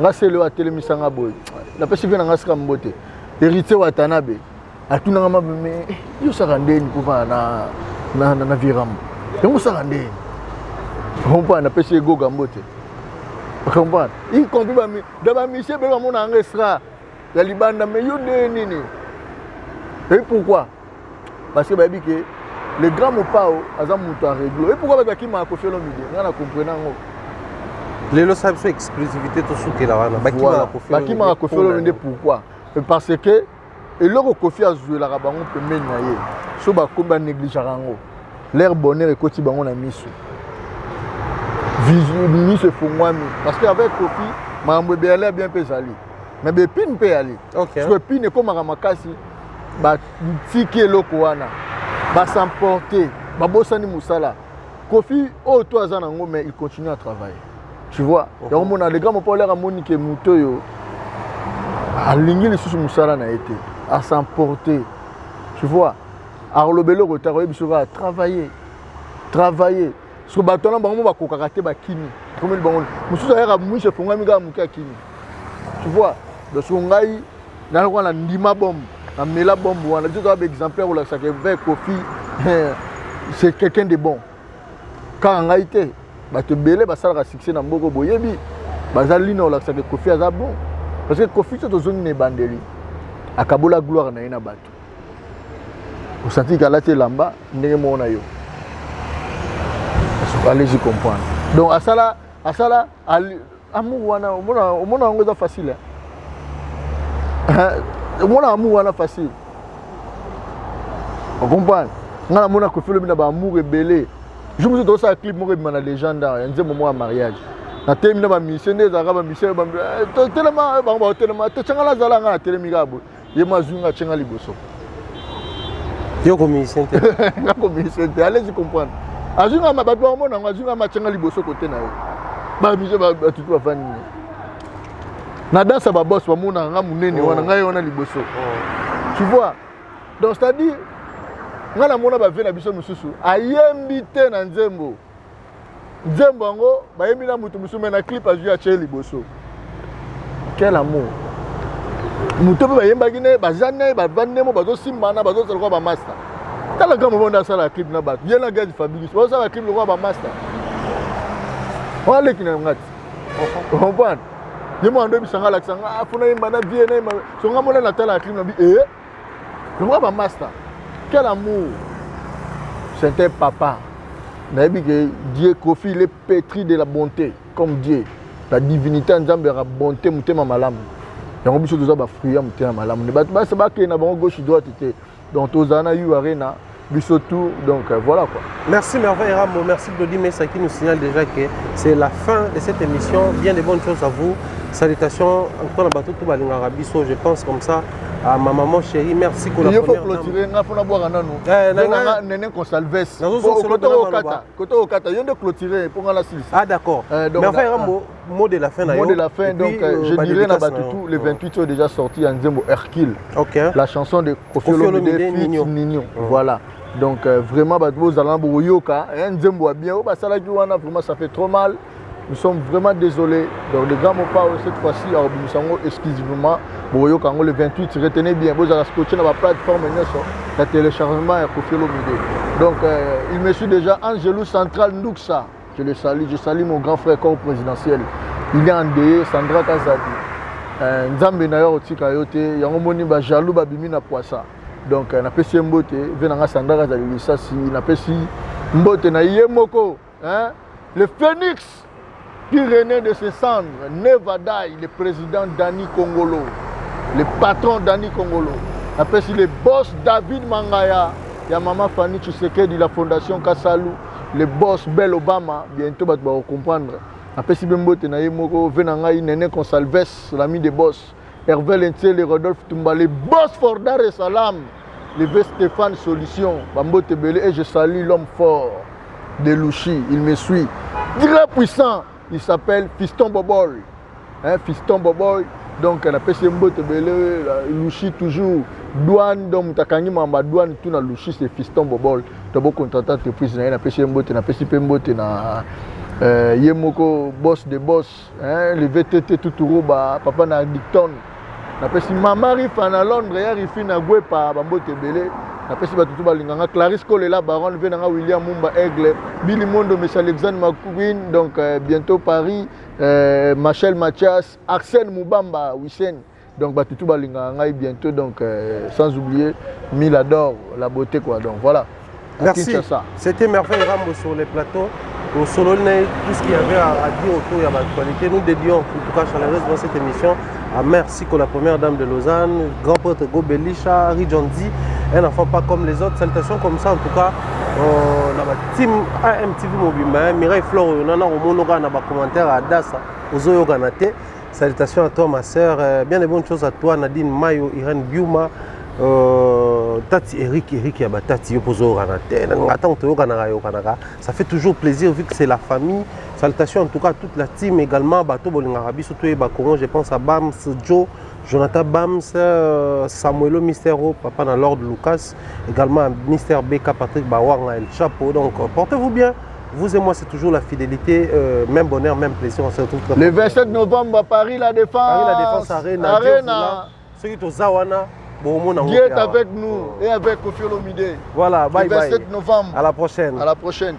Nga selo a telemisanga boy. Na pesi vient nga ska mbote. Héritier wa Tanabe. Atuna ngama me yo sarandeni kuva na viram. Yango sarandeni. Comprends na pesi ego gambote. Comprends? Il compris ba mi daba monsieur be ba mona ngesra. Ya libanda me yo de nini. Et pourquoi? Parce que ba bi que le grand mopao azam muto a réglo. Et pourquoi ba ki ma Koffi Olomide? Ngana comprendre ngo. Lelo ça c'est exclusivité to souke la wana. Ba ki ma Koffi Olomide pourquoi? Parce que et le Koffi a joué la rabango peut menayer. So ba komba négliger ngo. L'air bonheur et koti bango na miso. Vision se fongwami parce qu'avec Koffi mambo be aller bien pesali. Mais be pin pe aller. OK. Parce que pin est comme makasi ba tiki loko wana. Ba s'emporter, ba bosani musala. Koffi o to azana ngo mais il continue à travailler. Tu vois? Et on a les grands mon l'air amoni ke muto yo. Alingi les sous musala na été à s'emporter. Tu vois? Alors le belo retard biso va travailler. Parce que batona bango ba kokakate ba kini. Comme le bango. Mususu ya mu se fonga mi ga mu ka kini. Tu vois? Donc ce ngai na ko na ndima bombe, na mela bombe wana tu as exemplaire ou la ça que avec Koffi c'est quelqu'un de bon. Quand ngai te ba te belé ba sala succès na mboko boyebi. Bazali na la ça que Koffi aza bon. Parce que Koffi c'est zone ne bandeli. Akabola gloire na ina bato. Vous sentez qu'à la lamba ndenge mona yo. Allez-y comprendre. Donc asala amour wana omona ngo za facile. Omona amour wana facile. On comprend. Ngana mona Koffi Olomide ba amour ebelé. Je me suis dit ça clip moi na légende un moment à mariage. Na terminé ma mission des arabes mission tellement tellement tchangala zalanga na telemi gabo. Ye mazunga tchenga liboso. Yo commission te. Na commission te allez-y comprendre. Azunga ma bato mona azunga ma tchenga liboso côté na yo. Ba mission ba tout va fani. Na danse ba boss ba mona nga munene wana nga yona liboso. Tu vois? Donc c'est-à-dire nga na mona ba vena biso mususu ayembi te na nzembo. Nzembo ngo bayembi na mutu mususu na clip azu ya che liboso. Quel amour. Mutu ba yemba gine bazane ba vanemo bazo simbana bazo selwa ba master. Tala kama bonda sala clip na bato. Yena gazi Fabrice. Bazo sala clip lokwa ba master. Wale kina ngati. Comprendre? Yemo ando bisanga la sanga afuna yemba na vie na songa mona na tala clip na bi lokwa ba master. Quel amour. C'était papa. Dieu Kofi il est pétri de la bonté comme Dieu. La divinité en Zambie la bonté mutema malamu. Il y a un peu de fruits mutema malamu. Ne bat se ba ke na bango gauche droite était. Donc tozana yu arena bisotou donc voilà quoi. Merci Merveille Rambo, merci Dodime ça qui nous signale déjà que c'est la fin de cette émission. Bien de bonnes choses à vous. Salutations encore dans bateau tout balinga rabiso, je pense comme ça. À ma maman chérie, merci pour la première. Il faut clôturer, il faut boire un an. Néné Consalves. Côté au Kata, il y a de clôturer pour la 6. Ah d'accord. Mais enfin, mot de la fin. Mot de la fin, donc je dirais tout. Les 28 sont déjà sortis en Nzembo Hercule. La chanson de Kofi Olomide Nino. Voilà. Donc vraiment, vous allez en Yoka. Nzembo a bien. Vraiment, ça fait trop mal. Nous sommes vraiment désolés. Donc, les grands mots pas cette fois-ci, nous sommes exclusivement le 28. Retenez bien, vous allez scotcher dans la plateforme le téléchargement et Kofi Olomide. Donc, il me suit déjà Angelou Central Nduxa. Je le salue. Je salue mon grand frère corps présidentiel. Il est endeuillé, Sandra Kazadi. Nzambe Nayor Otikayote, Yangomoni Bajalou Babimi na Poissa. Donc, na pesi Mbote, Venanga Sandra Kazadi Lissasi, na pesi Mbote na Yemoko, le phénix. Qui renaît de ses cendres, Nevadaï, le président Dani Kongolo, le patron Dani Kongolo. Après, si le boss David Mangaya, il y a maman Fanny Tshisekedi de la fondation Kassalu, le boss Bel Obama, bientôt vous allez comprendre. Après, si Bembo Tenayemoko, Venangaï, Néné Consalves, l'ami des boss, Hervé Lentiel, le Rodolphe Tumba, le boss Fordar et Salam, le V. Stéphane Solution, Bambo Tebele, et je salue l'homme fort de Louchi, il me suit. Très puissant. Il s'appelle Fiston Boboy. Fiston Boboy. Donc, on a fait Louchi toujours. Douane, donc, Takangi Mamba, douane, tout na Louchi, c'est Fiston Boboy. Tu as beaucoup de entreprises. On a fait Mbote, on a fait Mbote, Yemoko, boss de boss. Le VTT Tuturuba, papa na Dicton. On a fait Mamari Fana Londres, il y a Gwepa, Bambote Belé. Après, si tu as Clarisse Kolela, Baron Venanga, William Mumba Aigle, Billy Mondo, M. Alexandre Makoubine, donc bientôt Paris, Machel Mathias, Arsène Moubamba, Wissen. Donc, tu as bientôt, donc sans oublier Milador, la beauté quoi. Donc voilà. Merci. C'était Merveille Rambo sur les plateaux. Au Solonais, tout ce qu'il y avait à dire autour de l'actualité, nous dédions en tout cas chaleureusement cette émission à Merci la première dame de Lausanne, grand prêtre Gobelisha, Rijondi, un enfant pas comme les autres. Salutations comme ça en tout cas. On a la team AMTV Mobimba, Mireille Flore, on a un commentaire à Dassa, aux Oyoganate. Salutations à toi ma soeur, bien de bonnes choses à toi Nadine Mayo, Irène Biuma. Tati Eric Yabatati ça fait toujours plaisir vu que c'est la famille. Salutations en tout cas à toute la team également Bato Bolingarabi surtout je pense à Bams Joe Jonathan Bams Samuelo Mystero Papa dans Lord Lucas également à Mister BK Patrick Bawanga El Chapeau. Donc portez-vous bien, vous et moi c'est toujours la fidélité, même bonheur même plaisir. On se retrouve le 27 novembre à Paris la Défense Arena ceux qui sont Zawana. Dieu est avec nous et avec Kofi Olomide. Voilà, bye bye. Le 27 novembre. À la prochaine. À la prochaine.